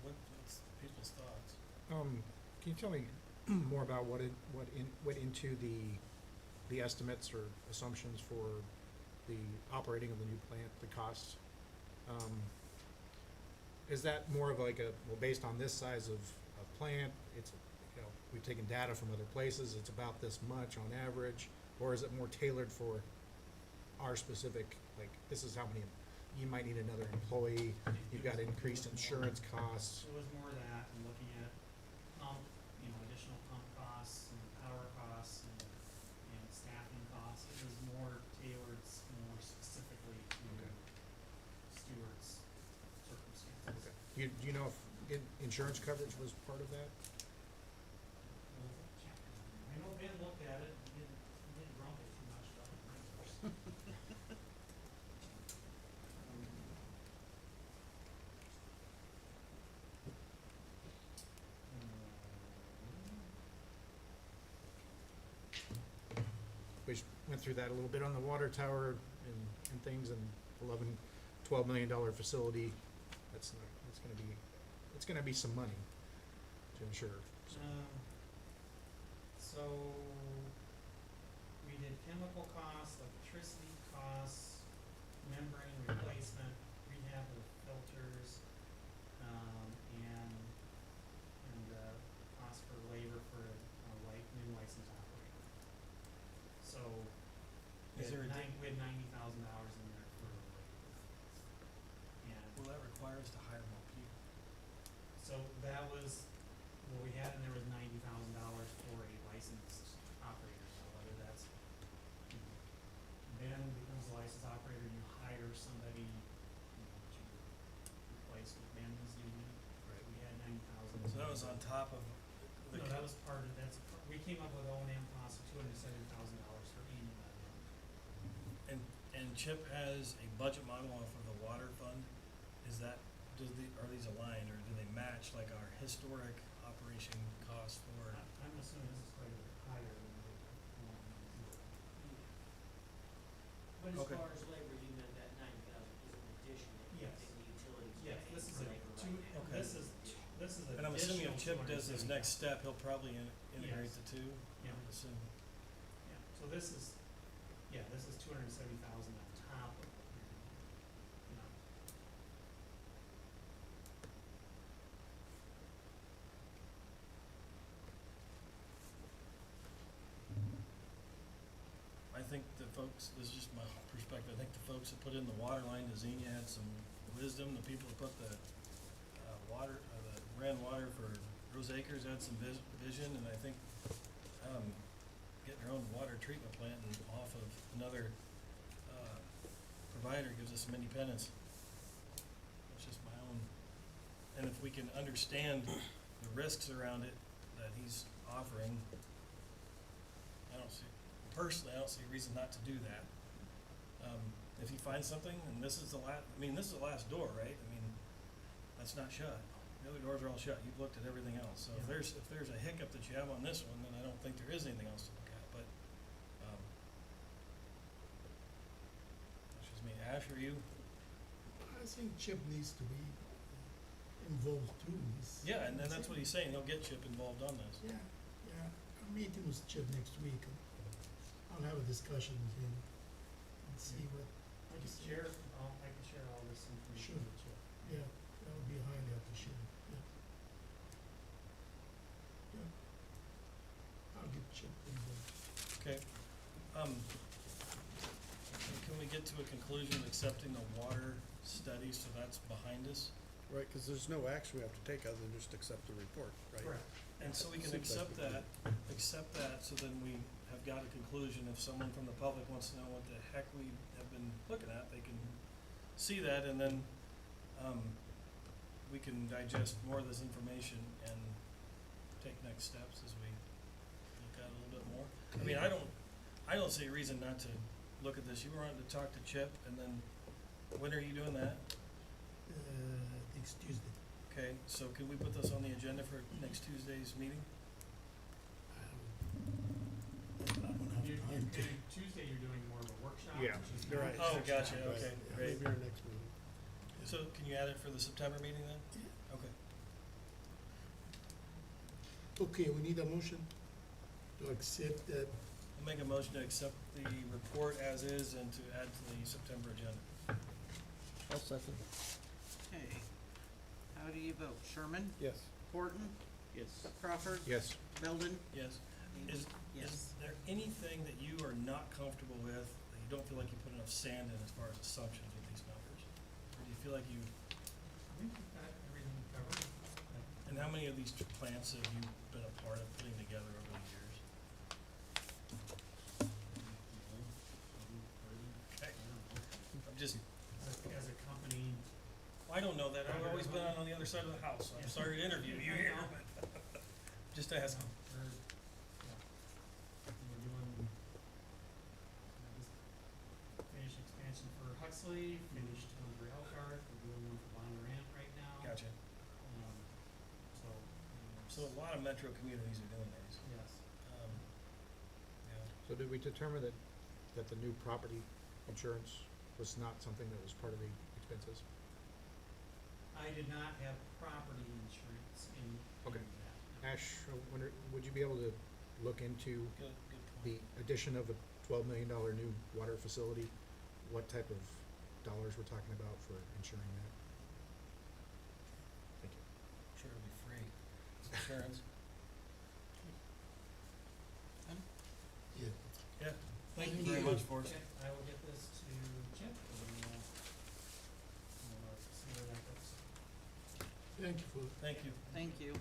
What's people's thoughts? Can you tell me more about what went into the estimates or assumptions for the operating of the new plant, the costs? Is that more of like based on this size of plant, it's, we've taken data from other places, it's about this much on average, or is it more tailored for our specific, like, this is how many, you might need another employee, you've got increased insurance costs? It was more that, and looking at additional pump costs and power costs and staffing costs. It was more tailored, more specifically to Okay. Stuart's circumstances. Okay. Do you know if insurance coverage was part of that? I know Ben looked at it, he didn't grumble too much about it, that's for sure. We went through that a little bit on the water tower and things, and $12 million facility. It's gonna be some money to insure. So. So we did chemical costs, electricity costs, membrane replacement, rehab of filters, and cost for labor for a new license operator. So we Is there a had $90,000 in there for labor. And Will that require us to hire more people? so that was, what we had in there was $90,000 for a licensed operator, so whether that's, Ben becomes a licensed operator, you hire somebody, to replace what Ben was doing. Right. We had 90,000. So that was on top of the. No, that was part of, we came up with O&M costs of $270,000 for annual. And Chip has a budget model off of the water fund. Is that, are these aligned, or do they match like our historic operation costs for it. I'm assuming this is quite a bit higher than the one zero. But as Okay. far as labor, you meant that 9,000 is an addition that Yes. that the utilities Yes, pay this is for a labor two, right now. Okay. this is And I'm assuming if Chip does his 270,000. next step, he'll probably integrate Yes. the two, Yeah. I would assume. Yeah, so this is 270,000 on top of what you're doing. You know, I think the folks, this is just my perspective, I think the folks that put in the water line to Xenia had some wisdom, the people that put the, the ran water for Rose Acres had some vision, and I think, getting our own water treatment plant and off of another, provider gives us some independence. That's just my own, and if we can understand the risks around it that he's offering, personally, I don't see a reason not to do that. If he finds something, and this is the this is the last door, right? I mean, that's not shut. The other doors are all shut. You've looked at everything else. So if Yeah. there's a hiccup that you have on this one, then I don't think there is anything else to look at, but, that's just me. Ash, are you? I think Chip needs to be involved too. Yeah, and then that's what he's saying. He'll get Chip involved on this. Yeah, yeah. I'm meeting with Chip next week. And I'll have a discussion with him and see what. I can share all this information Sure. with you. Yeah, that would be highly appreciated. Yeah. Yeah. I'll get Chip involved. Okay. Can we get to a conclusion accepting the water study, so that's behind us? Right, cause there's no action we have to take other than just accept the report, right? Correct. And so we can Seems like accept that, so then we have got a conclusion. If someone from the public wants to know what the heck we have been looking at, they can see that, and then, we can digest more of this information and take next steps as we look at it a little bit more. I mean, I don't see a reason not to look at this. You were wanting to talk to Chip, and then, when are you doing that? Next Tuesday. Okay, so can we put this on the agenda for next Tuesday's meeting? I don't have time to. Tuesday, you're doing more of a workshop. Yeah, which is you're not right. a Oh, workshop. gotcha, okay, Yeah, great. maybe our next meeting. So can you add it for the September meeting then? Yeah. Okay. Okay, we need a motion to accept that. I'll make a motion to accept the report as is and to add to the September agenda. I'll second. Okay. How do you vote? Sherman? Yes. Horton? Yes. Crawford? Yes. Belden? Yes. Is Yes. there anything that you are not comfortable with, that you don't feel like you put enough sand in as far as assumptions with these numbers? Or do you feel like you, I think we've got everything covered. and how many of these plants have you been a part of putting together over the years? Okay. I'm just, As a company, I don't know that. I've always been on the other side of the house. I'm sorry to interview you here, but just asking. we're doing, just finished expansion for Huxley, finished one for Elkhart, we're doing one for Bondurant right now. Gotcha. So, So a lot of metro communities are doing these. yes. Yeah. So did we determine that the new property insurance was not something that was part of the expenses? I did not have property insurance in Okay. that. Ash, would you be able to look into Good the point. addition of a $12 million new water facility? What type of dollars we're talking about for insuring that? Thank you. Sure it'll be free. It's insurance. Yeah. Yeah. Thank you Thank very you. much, Forrest. Okay, I will get this to Chip and we'll see where that goes. Thank you for. Thank you. Thank you.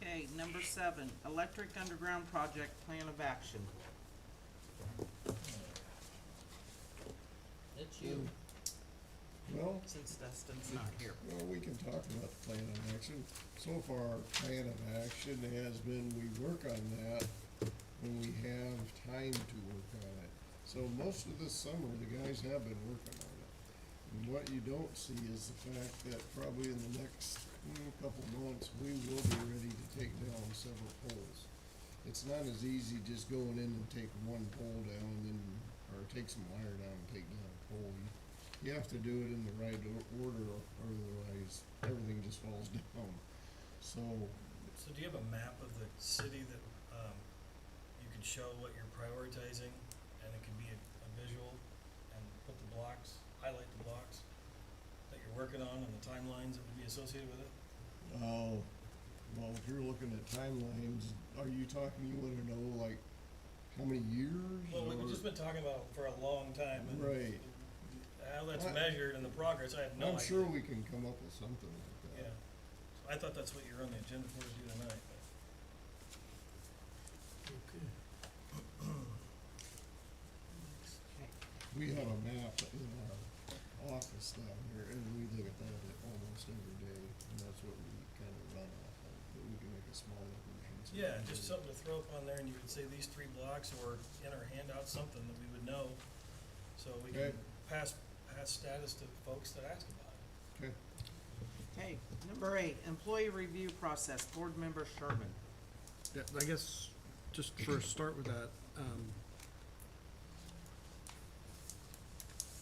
Okay, number 7, electric underground project plan of action. That's you. Well, Since Dustin's not here. well, we can talk about the plan of action. So far, our plan of action has been, we work on that when we have time to work on it. So most of this summer, the guys have been working on it. And what you don't see is the fact that probably in the next couple months, we will be ready take down several poles. It's not as easy just going in and take one pole down and then, or take some wire down and take down a pole. You have to do it in the right order, or otherwise everything just falls down. So, So do you have a map of the city that, you can show what you're prioritizing, and it can be a visual, and put the blocks, highlight the blocks that you're working on and the timelines that would be associated with it? oh, well, if you're looking at timelines, are you talking, you wanna know like how many years? Well, we've or- just been talking about it for a long time, and Right. how that's I- measured and the progress, I have no idea. I'm sure we can come up with something like Yeah, that. so I thought that's what you're on the agenda for to do tonight, but. Okay. Okay. We have a map in our office down here, and we look at that almost every day, and that's what we kind of run off of, but we can make a smaller version. so Yeah, we just can- something to throw up on there, and you could say these 3 blocks, or in our handout, something that we would know, so we can Okay. pass status to folks that ask about it. Okay, Okay, number 8, employee review process, board member Sherman. Yeah, I guess, just first start with that,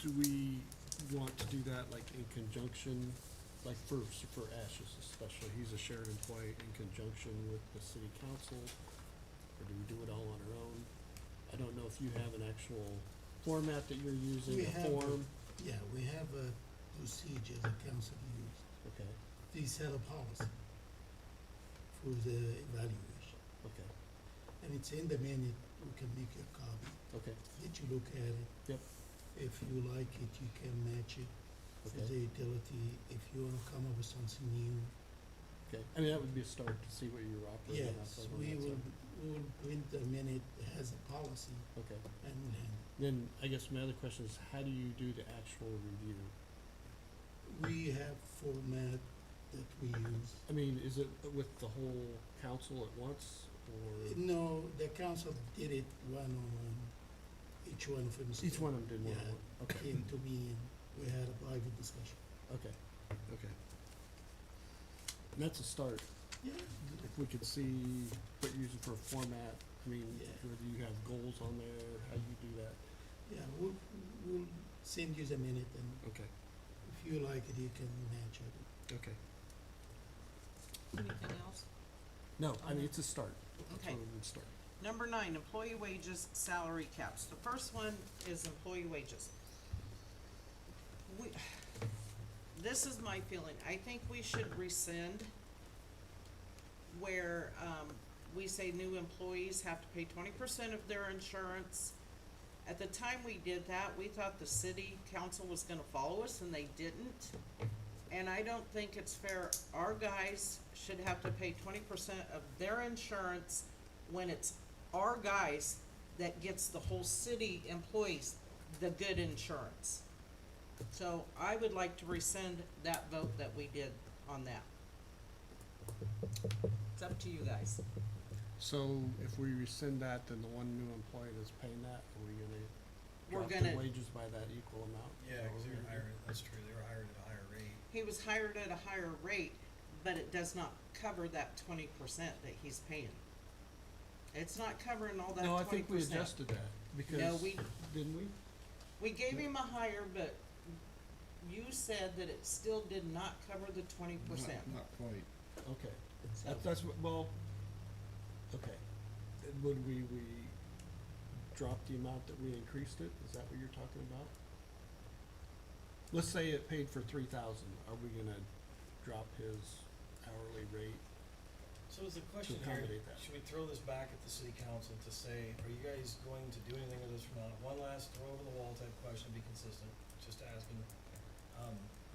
do we want to do that like in conjunction, like for Ash's especially, he's a shared employee, in conjunction with the city council? Or do we do it all on our own? I don't know if you have an actual format that you're using, We a have form, Yeah, we have a procedure the council use. okay, They set a policy for the evaluation. okay, And it's in the minute, we can make a copy, okay, let you look at it. Yep. If you like it, you can match it for okay, the utility. If you wanna come up with something new, okay. I mean, that would be a start to see what you're operating off yes, of on we that will, side. we will print the minute that has a policy Okay. and we'll handle Then, I guess my other question is, how do you do the actual review? it. We have format that we use. I mean, is it with the whole council at once, or No, the council did it one-on-one, each one of them. each one of them did one? Yeah, Okay, came to me and we had a private discussion. okay, okay. And that's a start. Yeah. If we could see what you're using for a format, I mean, Yeah. whether you have goals on there, how you do that. Yeah, we'll send you the minute and Okay, if you like it, you can match it. okay. Anything else? No, I mean, it's a start. That's Okay. where we would start. Number 9, employee wages, salary caps. The first one is employee wages. This is my feeling. I think we should rescind where, we say new employees have to pay 20% of their insurance. At the time we did that, we thought the city council was gonna follow us, and they didn't. And I don't think it's fair. Our guys should have to pay 20% of their insurance when it's our guys that gets the whole city employees the good insurance. So I would like to rescind that vote that we did on that. It's up to you guys. So if we rescind that, then the one new employee that's paying that, are we We're gonna drop gonna- their wages by that equal amount? Yeah, Is that 'cause what they we're were gonna do? hired, that's true, they were hired at a higher rate. He was hired at a higher rate, but it does not cover that 20% that he's paying. It's not covering all that 20%. No, I think we adjusted that, because, we- didn't we? We gave him a higher, but you said that it still did not cover the 20%. Not quite. Okay, So, that's what, well, okay. Would we drop the amount that we increased it? Is that what you're talking about? Let's say it paid for 3,000, are we gonna drop his hourly rate? So is the question here, accommodate that. should we throw this back at the city council to say, are you guys going to do anything with this or not? One last throw over the wall type question, be consistent, just asking.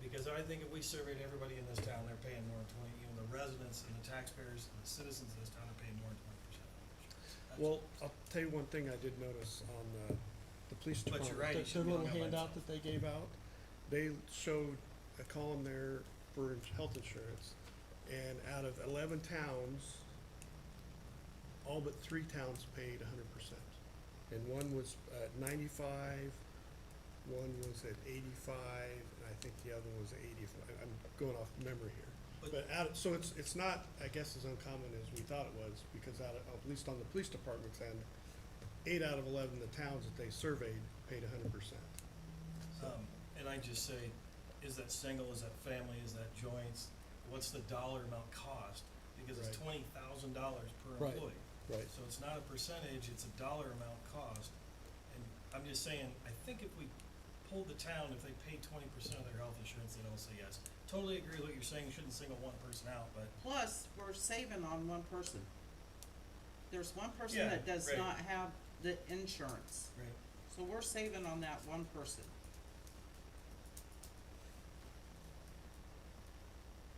Because I think if we surveyed everybody in this town, they're paying more than 20, the residents and the taxpayers and the citizens of this town are paying more than 20%. Well, I'll tell you one thing I did notice on the police But department. you're right, the- it should be The hung little up by handout itself. that they gave out, they showed a column there for health insurance. And out of 11 towns, all but 3 towns paid 100%. And one was at 95, one was at 85, and I think the other one was at 85. I'm going off memory here. But so it's not, I guess, as uncommon as we thought it was, because at least on the police department's end, 8 out of 11 of the towns that they surveyed paid 100%. And I just say, is that single, is that family, is that joints? What's the dollar amount cost? Because it's Right. $20,000 per Right. employee. Right. So it's not a percentage, it's a dollar amount cost. And I'm just saying, I think if we polled the town, if they paid 20% of their health insurance, they'd all say yes. Totally agree with what you're saying, you shouldn't single one person out, but Plus, we're saving on one person. There's one person Yeah, that does right. not have the insurance, right. so we're saving on that one person.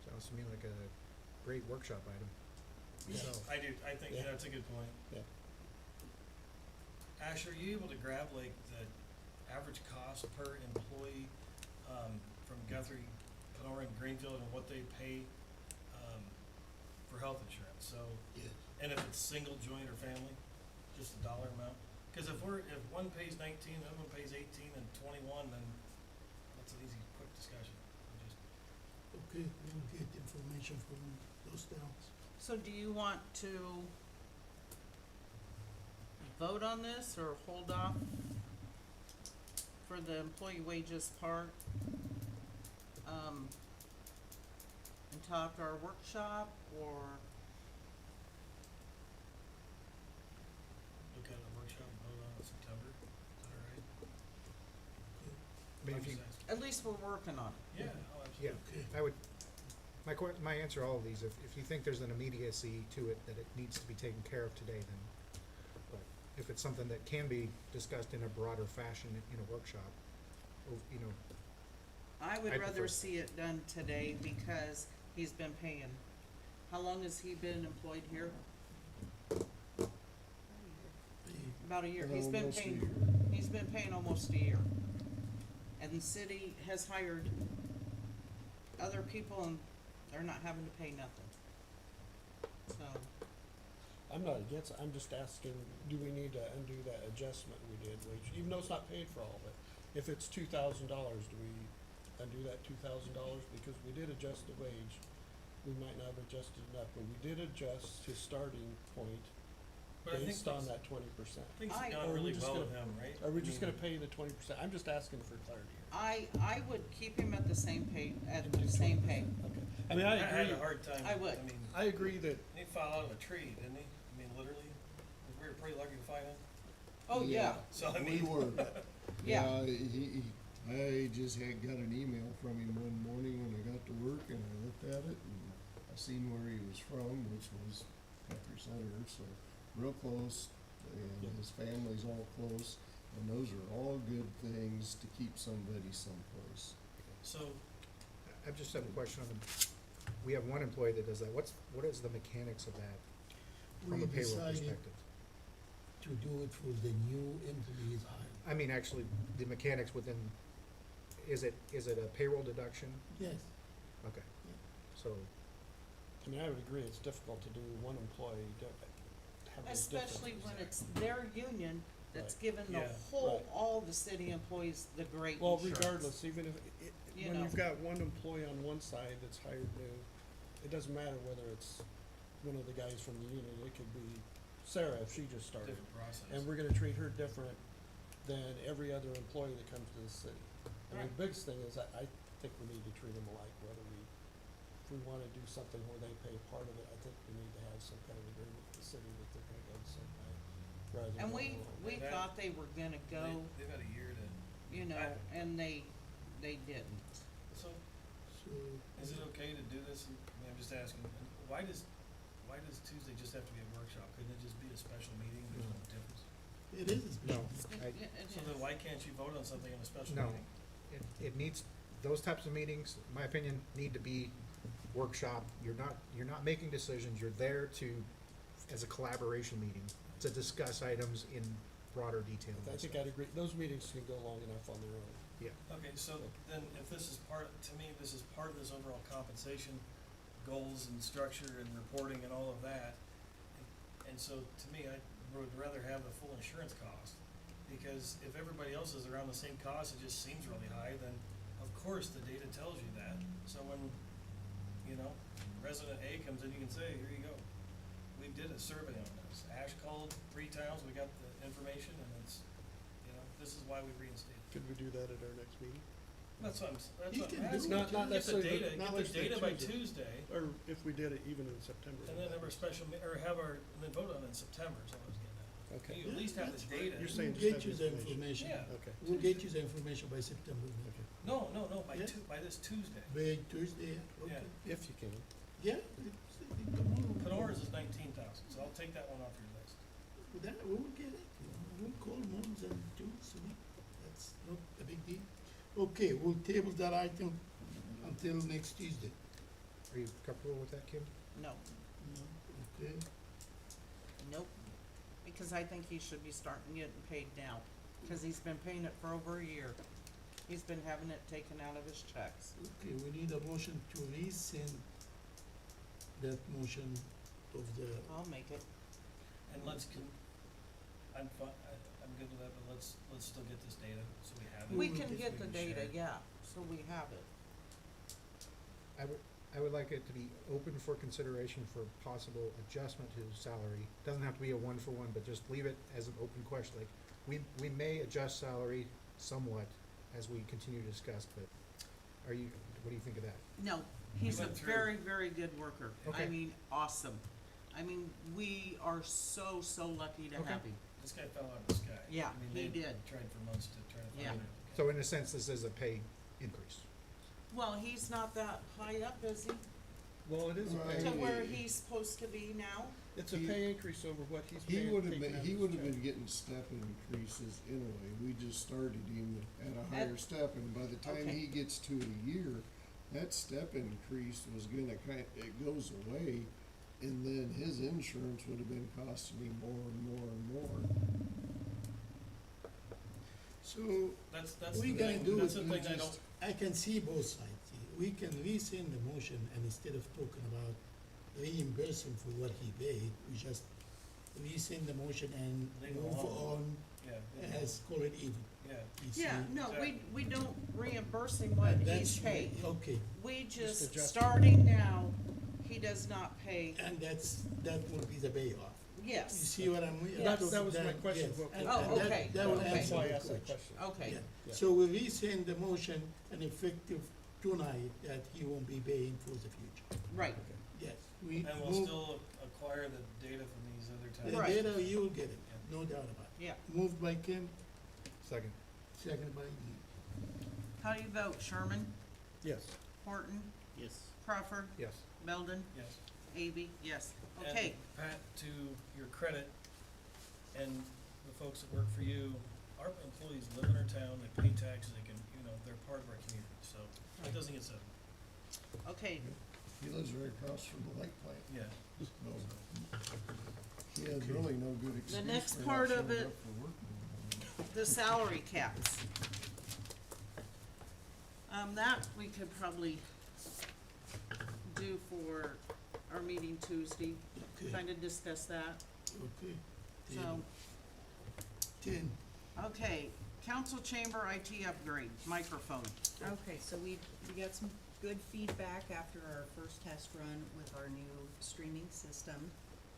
Sounds to me like a great workshop item. Yeah. So, I do, I think Yeah. that's a good point. Yeah. Ash, are you able to grab like the average cost per employee, from Guthrie, Kenora, and Greenfield, and what they pay, for health insurance, so, Yes. and if it's single, joint, or family, just a dollar amount? Cause if one pays 19, the other one pays 18 and 21, then that's an easy, quick discussion. We just- Okay, we'll get information from those towns. So do you want to vote on this or hold off for the employee wages part? Until after our workshop, or, Look at a workshop and vote on it in September, is that all right? I mean, I'm if you, just asking. at least we're working on it. Yeah, oh, yeah, absolutely. I would, my answer to all of these, if you think there's an immediacy to it, that it needs to be taken care of today, then, but if it's something that can be discussed in a broader fashion in a workshop, or, you know, I would I'd rather prefer- see it done today because he's been paying. How long has he been employed here? About a year. He's been Almost a paying, year. he's been paying almost a year. And the city has hired other people and they're not having to pay nothing. So, I'm not against it, I'm just asking, do we need to undo that adjustment we did, wage, even though it's not paid for all of it? If it's $2,000, do we undo that $2,000? Because we did adjust the wage, we might not have adjusted enough, but we did adjust his starting point But I think based on things- that 20%. Things I- have Or gone are we really just well gonna- with him, right? Are we I just mean, gonna pay the 20%? I'm just asking for clarity here. I would keep him at the same pay, at And do the same pay. 20%. Okay, I mean, I had agree, a hard time. I would. I mean, I agree that, he fell out of a tree, didn't he? I mean, literally. We were pretty lucky to find him. Oh, yeah, So I We mean, were. yeah. I just got an email from him one morning when I got to work, and I looked at it, and I seen where he was from, which was Guthrie Center, so real close, Yeah. and his family's all close, and those are all good things to keep somebody someplace. so I just have a question on the, we have one employee that does that, what is the mechanics of that from We a payroll decided perspective? to do it for the new employees hired. I mean, actually, the mechanics within, is it a payroll deduction? Yes, Okay, so, I mean, I would agree, it's difficult to do one employee, have those Especially differences. when it's their union that's Right. giving the Yeah. whole, Right. all the city employees the great Well, insurance. regardless, even if, You when know. you've got one employee on one side that's hired new, it doesn't matter whether it's one of the guys from the union, it could be Sarah if she just started. different process. And we're gonna treat her different than every other employee that comes to the city. I mean, Right. the biggest thing is I think we need to treat them alike, whether if we wanna do something where they pay part of it, I think we need to have some kind of agreement with the city that they're gonna go the same way, rather than And going we along. That- thought they were gonna go, They've had a year to, you know, I- and they didn't. so so. is it okay to do this? I mean, I'm just asking, why does Tuesday just have to be a workshop? Couldn't it just be a special meeting? There's no difference. It is a no, special. I, So then why can't you vote on something in a special No. meeting? it needs, those types of meetings, in my opinion, need to be workshop. You're not making decisions, you're there to, as a collaboration meeting, to discuss items in broader detail. I think I'd agree, those meetings can go long enough on their own. Yeah, Okay, so then if this is part, to me, this is part of this overall compensation goals and structure and reporting and all of that. And so to me, I would rather have the full insurance cost, because if everybody else is around the same cost, it just seems really high, then of course the data tells you that. So when, you know, resident A comes in, you can say, here you go. We did a survey on this. Ash called 3 towns, we got the information, and it's, you know, this is why we reinstated. Could we do that at our next meeting? That's what I'm, that's You what can I'm do asking. it. Not Get the necessarily, data, not get the necessarily data by Tuesday. Tuesday, Or if we did it even in September. and then have our special, or have our, and then vote on it in September, is what I was getting at. Okay. You at least have the That's data. You're saying We'll just get have you the the information. Yeah. Okay. We'll get you the information by September, Okay. No, by Yeah. by this Tuesday. by Tuesday, okay. If you can. Yeah, tomorrow. Canora's is 19,000, so I'll take that one off your list. That, we will get it, you know, we'll call Mons and do, so that's not a big deal. Okay, we'll table that item until next Tuesday. Are you comfortable with that, Kim? No, Okay, nope, because I think he should be starting getting paid now, cause he's been paying it for over a year. He's been having it taken out of his checks. okay, we need a motion to rescind that motion of the, I'll make it. And I'm good with that, but let's still get this data, so we have it. We will can get get the we data, share. yeah, so we have it. I would like it to be open for consideration for possible adjustment to salary. Doesn't have to be a one-for-one, but just leave it as an open question, like, we may adjust salary somewhat as we continue to discuss, but what do you think of that? No, he's a went through- very, very good worker. I Okay. mean, awesome. I mean, we are so, so lucky to Okay. have him. This guy fell out of the sky. Yeah, I mean, he they did. tried for months to try to Yeah. find it. So in a sense, this is a pay increase. Well, he's not that high up, is he? Well, it is a Right. To pay, where he's supposed to be now? it's a He- pay increase over what he's He paying, would have taking been, out of he his would have check. been getting step increases anyway, we just started him at a higher step, and by the time Okay. he gets to a year, that step increase was gonna it goes away, and then his insurance would have been costing him more and more and more. so That's the we thing, gonna do that's it, the we thing I don't, just- I can see both sides. We can rescind the motion, and instead of talking about reimbursing for what he paid, we just rescind the motion and Leave it move alone. on yeah, as call it even. yeah. You see? Yeah, no, Exactly. we don't reimburse him what And he's that's- paid. Okay, We Just just, adjust it. starting now, he does not pay, and that will be the payoff. You yes, see what I'm? Yes. That was my That- question, yes. what- And- Oh, and that- okay, That will okay. That's answer why I the asked that question. question. okay. Yeah. Yeah. So we rescind the motion and effective tonight that he won't be paying for the future. Right, Yes, we And we'll move, still acquire the data from these other the towns. Right. data, you will get it, no doubt about it. yeah. Moved by Kim, Second. second by Dee. How do you vote, Sherman, Yes. Horton, Yes. Crawford, Yes. Belden, Yes. Avy, yes. And Okay, Pat, to your credit, and the folks that work for you, our employees live in our town, they pay taxes, they can, they're part of our community, so it doesn't get said. okay, He lives right across from the light plant, Yeah. so he has really no good excuse next for not part of showing it- up for work anymore. the salary caps. That we could probably do for our meeting Tuesday, Okay, kinda discuss that, okay. so, 10, okay, council chamber IT upgrade, microphone. Okay, so we got some good feedback after our first test run with our new streaming system.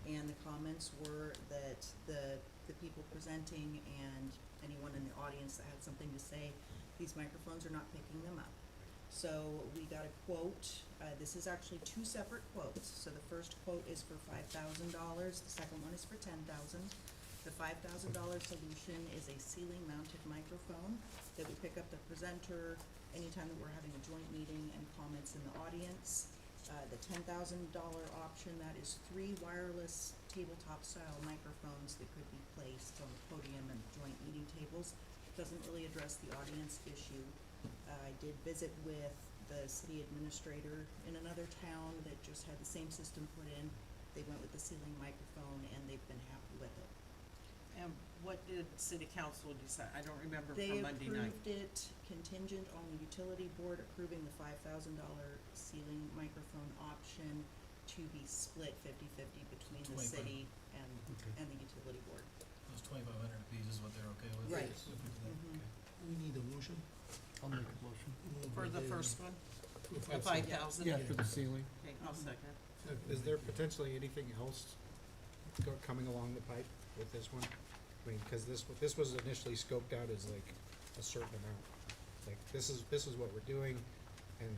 And the comments were that the people presenting and anyone in the audience that had something to say, these microphones are not picking them up. So we got a quote, this is actually two separate quotes. So the first quote is for $5,000, the second one is for $10,000. The $5,000 solution is a ceiling mounted microphone that would pick up the presenter anytime that we're having a joint meeting and comments in the audience. The $10,000 option, that is 3 wireless tabletop style microphones that could be placed on the podium and joint meeting tables. Doesn't really address the audience issue. I did visit with the city administrator in another town that just had the same system put in. They went with the ceiling microphone and they've been happy with it. And what did city council decide? I don't remember They from Monday night. approved it contingent on the utility board approving the $5,000 ceiling microphone option to be split 50-50 between the 25. city Okay. and the utility board. Those 2,500 apiece is what they're okay with? Right. If we do that, Mhm. okay. we need a motion. I'll make a motion. Moved For by the David, first one, The 5,000? Yeah, for the ceiling. Okay, I'll second. Is there potentially anything else coming along the pipe with this one? I mean, cause this was initially scoped out as like a certain amount. Like, this is what we're doing, and,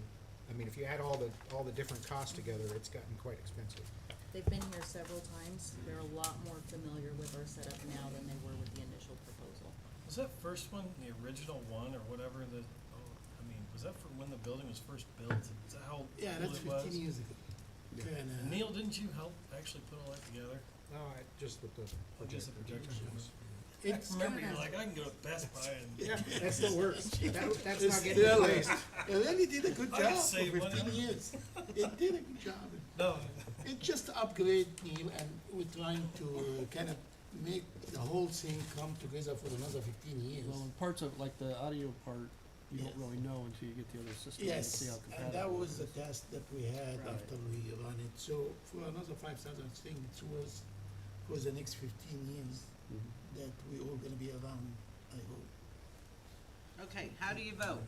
I mean, if you add all the different costs together, it's gotten quite expensive. They've been here several times. They're a lot more familiar with our setup now than they were with the initial proposal. Was that first one, the original one, or whatever I mean, was that for when the building was first built? Is that how old Yeah, it that's was? 15 years ago. Yeah. And, And Neil, didn't you help actually put all that together? No, just with the Just the projector. projection. I it's remember kinda- you're like, I can go to Best Buy and. Yeah, that still works. That's It's not getting still- replaced. It really did a good I could job for save money 15 on it. years. It did a good job. No, It's just upgrade, Neil, and we're trying to kind of make the whole thing come together for another 15 years. Well, and parts of, like the audio part, you don't Yes. really know until you get the other system and see Yes, how and compatible. that it was the is. test that we had Right. after we run it. So for another 5,000 thing, it was for the next 15 years Mhm. that we all gonna be around, I hope. Okay, how do you vote?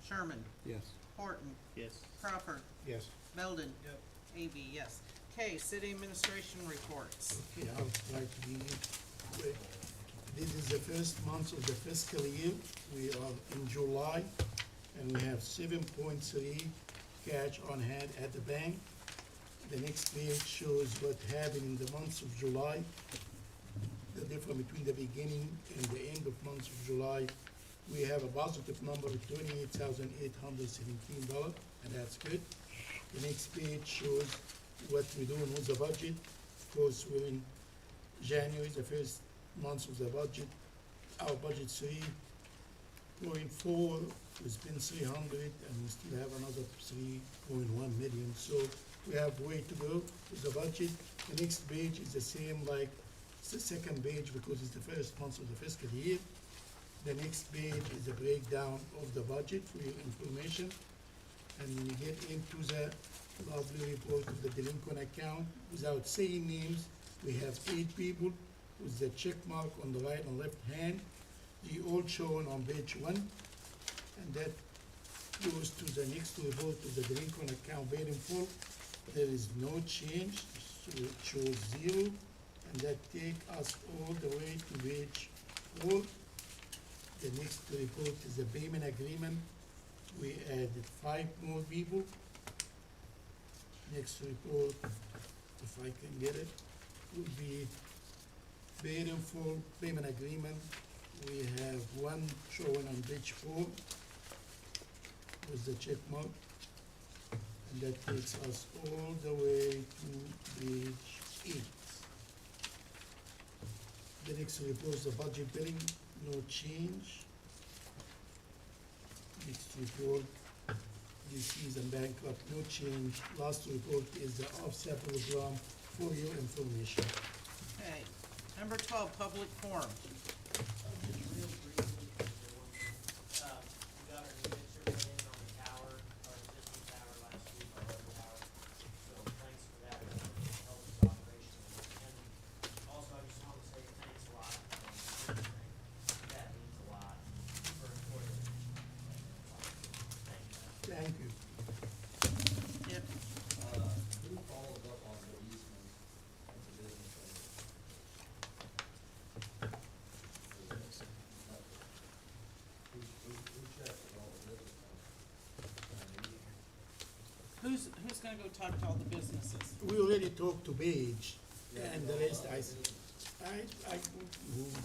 Sherman, Yes. Horton, Yes. Crawford, Yes. Belden, yep. AB, yes. Okay, city administration reports. Okay, I'll try to be quick. This is the first month of the fiscal year. We are in July, and we have 7.3 cash on hand at the bank. The next page shows what happened in the month of July. The difference between the beginning and the end of month of July. We have a positive number of $28,817, and that's good. The next page shows what we're doing with the budget. Of course, we're in January, the first month of the budget. Our budget's 3.4, we spent 300, and we still have another 3.1 million. So we have way to go with the budget. The next page is the same like it's the second page because it's the first month of the fiscal year. The next page is a breakdown of the budget for your information. And when you get into the lovely report of the delinquent account, without saying names, we have 8 people with the check mark on the right and left hand. They all shown on page 1. And that goes to the next report of the delinquent account paid in full. There is no change, so it shows 0. And that take us all the way to page 4. The next report is the payment agreement. We added 5 more people. Next report, if I can get it, would be paid in full payment agreement. We have one showing on page 4 with the check mark. And that takes us all the way to page 8. The next report is the budget billing, no change. Next report, DCs and bankrupt, no change. Last report is the offset program for your information. Okay, number 12, public forum. Just real briefly, we got our new mixer put in on the tower, our existing tower last week, our local tower. So thanks for that, it helps us operationally. And also, I just want to say thanks a lot. That means a lot for employees. Thank you. Thank you. Yep. Who followed up on the easement of the business owner? Who checked with all the business owners? Who's gonna go talk to all the businesses? We already talked to Paige, and the rest, who would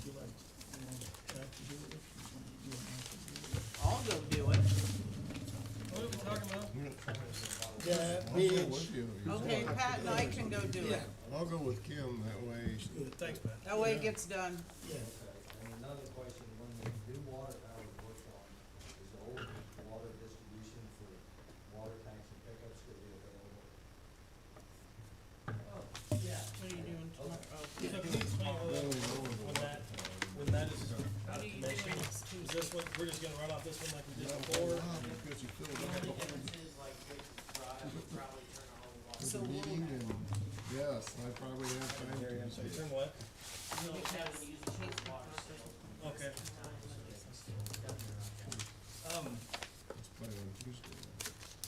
you like? To do it? You want us to do it? I'll go do it. What are we talking about? The I'll go Paige, with you. Okay, Pat and I can go do it. I'll go with Kim, that way. Thanks, Pat. That way it gets done. yeah, Okay, and another question, when the new water tower is worked on, is the old water distribution for water tanks and pickups gonna be available? Yeah. What are you doing tomorrow? Oh, So can you explain when that is What out are of you commission? doing next Is Tuesday? this what, we're just gonna run off this one like we did before? Because you filled The up only the whole difference is like Rick would probably turn the whole water. So meeting and, yes, I probably have time to. So you turn what? No, Kevin uses his water still. Okay. Let's play on Tuesday.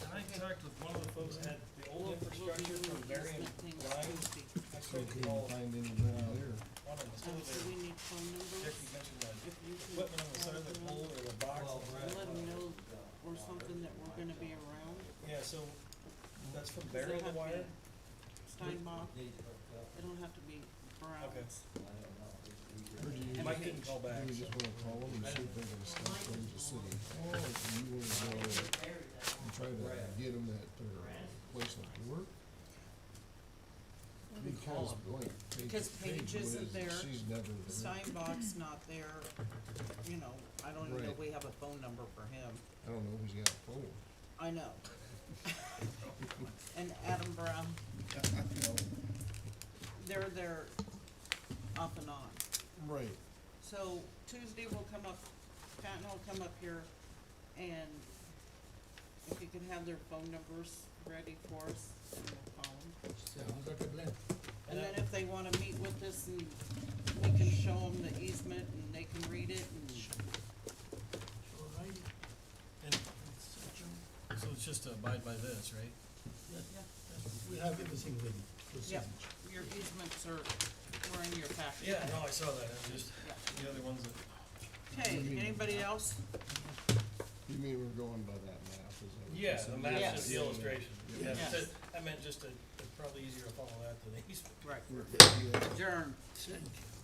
And I talked with one of the folks that had the old infrastructure from varying lines. I So couldn't can you call find anybody there? one of them, some of So we the, need phone numbers, Jeff, you mentioned the if you can equipment on the side of the call pole or the box. Well, Brett, let them know uh, or something that we're gonna be around. Yeah, so that's from Does it burying the have to wire? be Steinbach, Needs hooked up, it don't have to be Browns. Okay. I don't know, Or do you, Mike didn't call back. do you just wanna call them and see if they're gonna stop from the city? Or do you wanna go and try to get them at their place of work? Because blank, Because Paige isn't there. she's never there. Steinbach's not there, you know, I don't even know if Right. we have a phone number for him. I don't know who's got a phone. I know. And Adam Brown, they're off and on. Right. So Tuesday we'll come up, Pat and I'll come up here, and if you can have their phone numbers ready for us, and we'll call them. Sounds like a plan. And then if they wanna meet with us and we can show them the easement and they can read it and, Alright, And so it's just to abide by this, right? we have everything ready for yeah, signature. your easements were in your packet. Yeah, no, I saw that, it's just Yeah. the other ones that, Okay, anybody else? You mean we're going by that map, is that what you yeah, said? the map's Yes. just the illustration. Yeah, Yes. so I meant just to, it's probably easier to follow that than the easement. Right. We're- yeah. Adjourn. Thank you.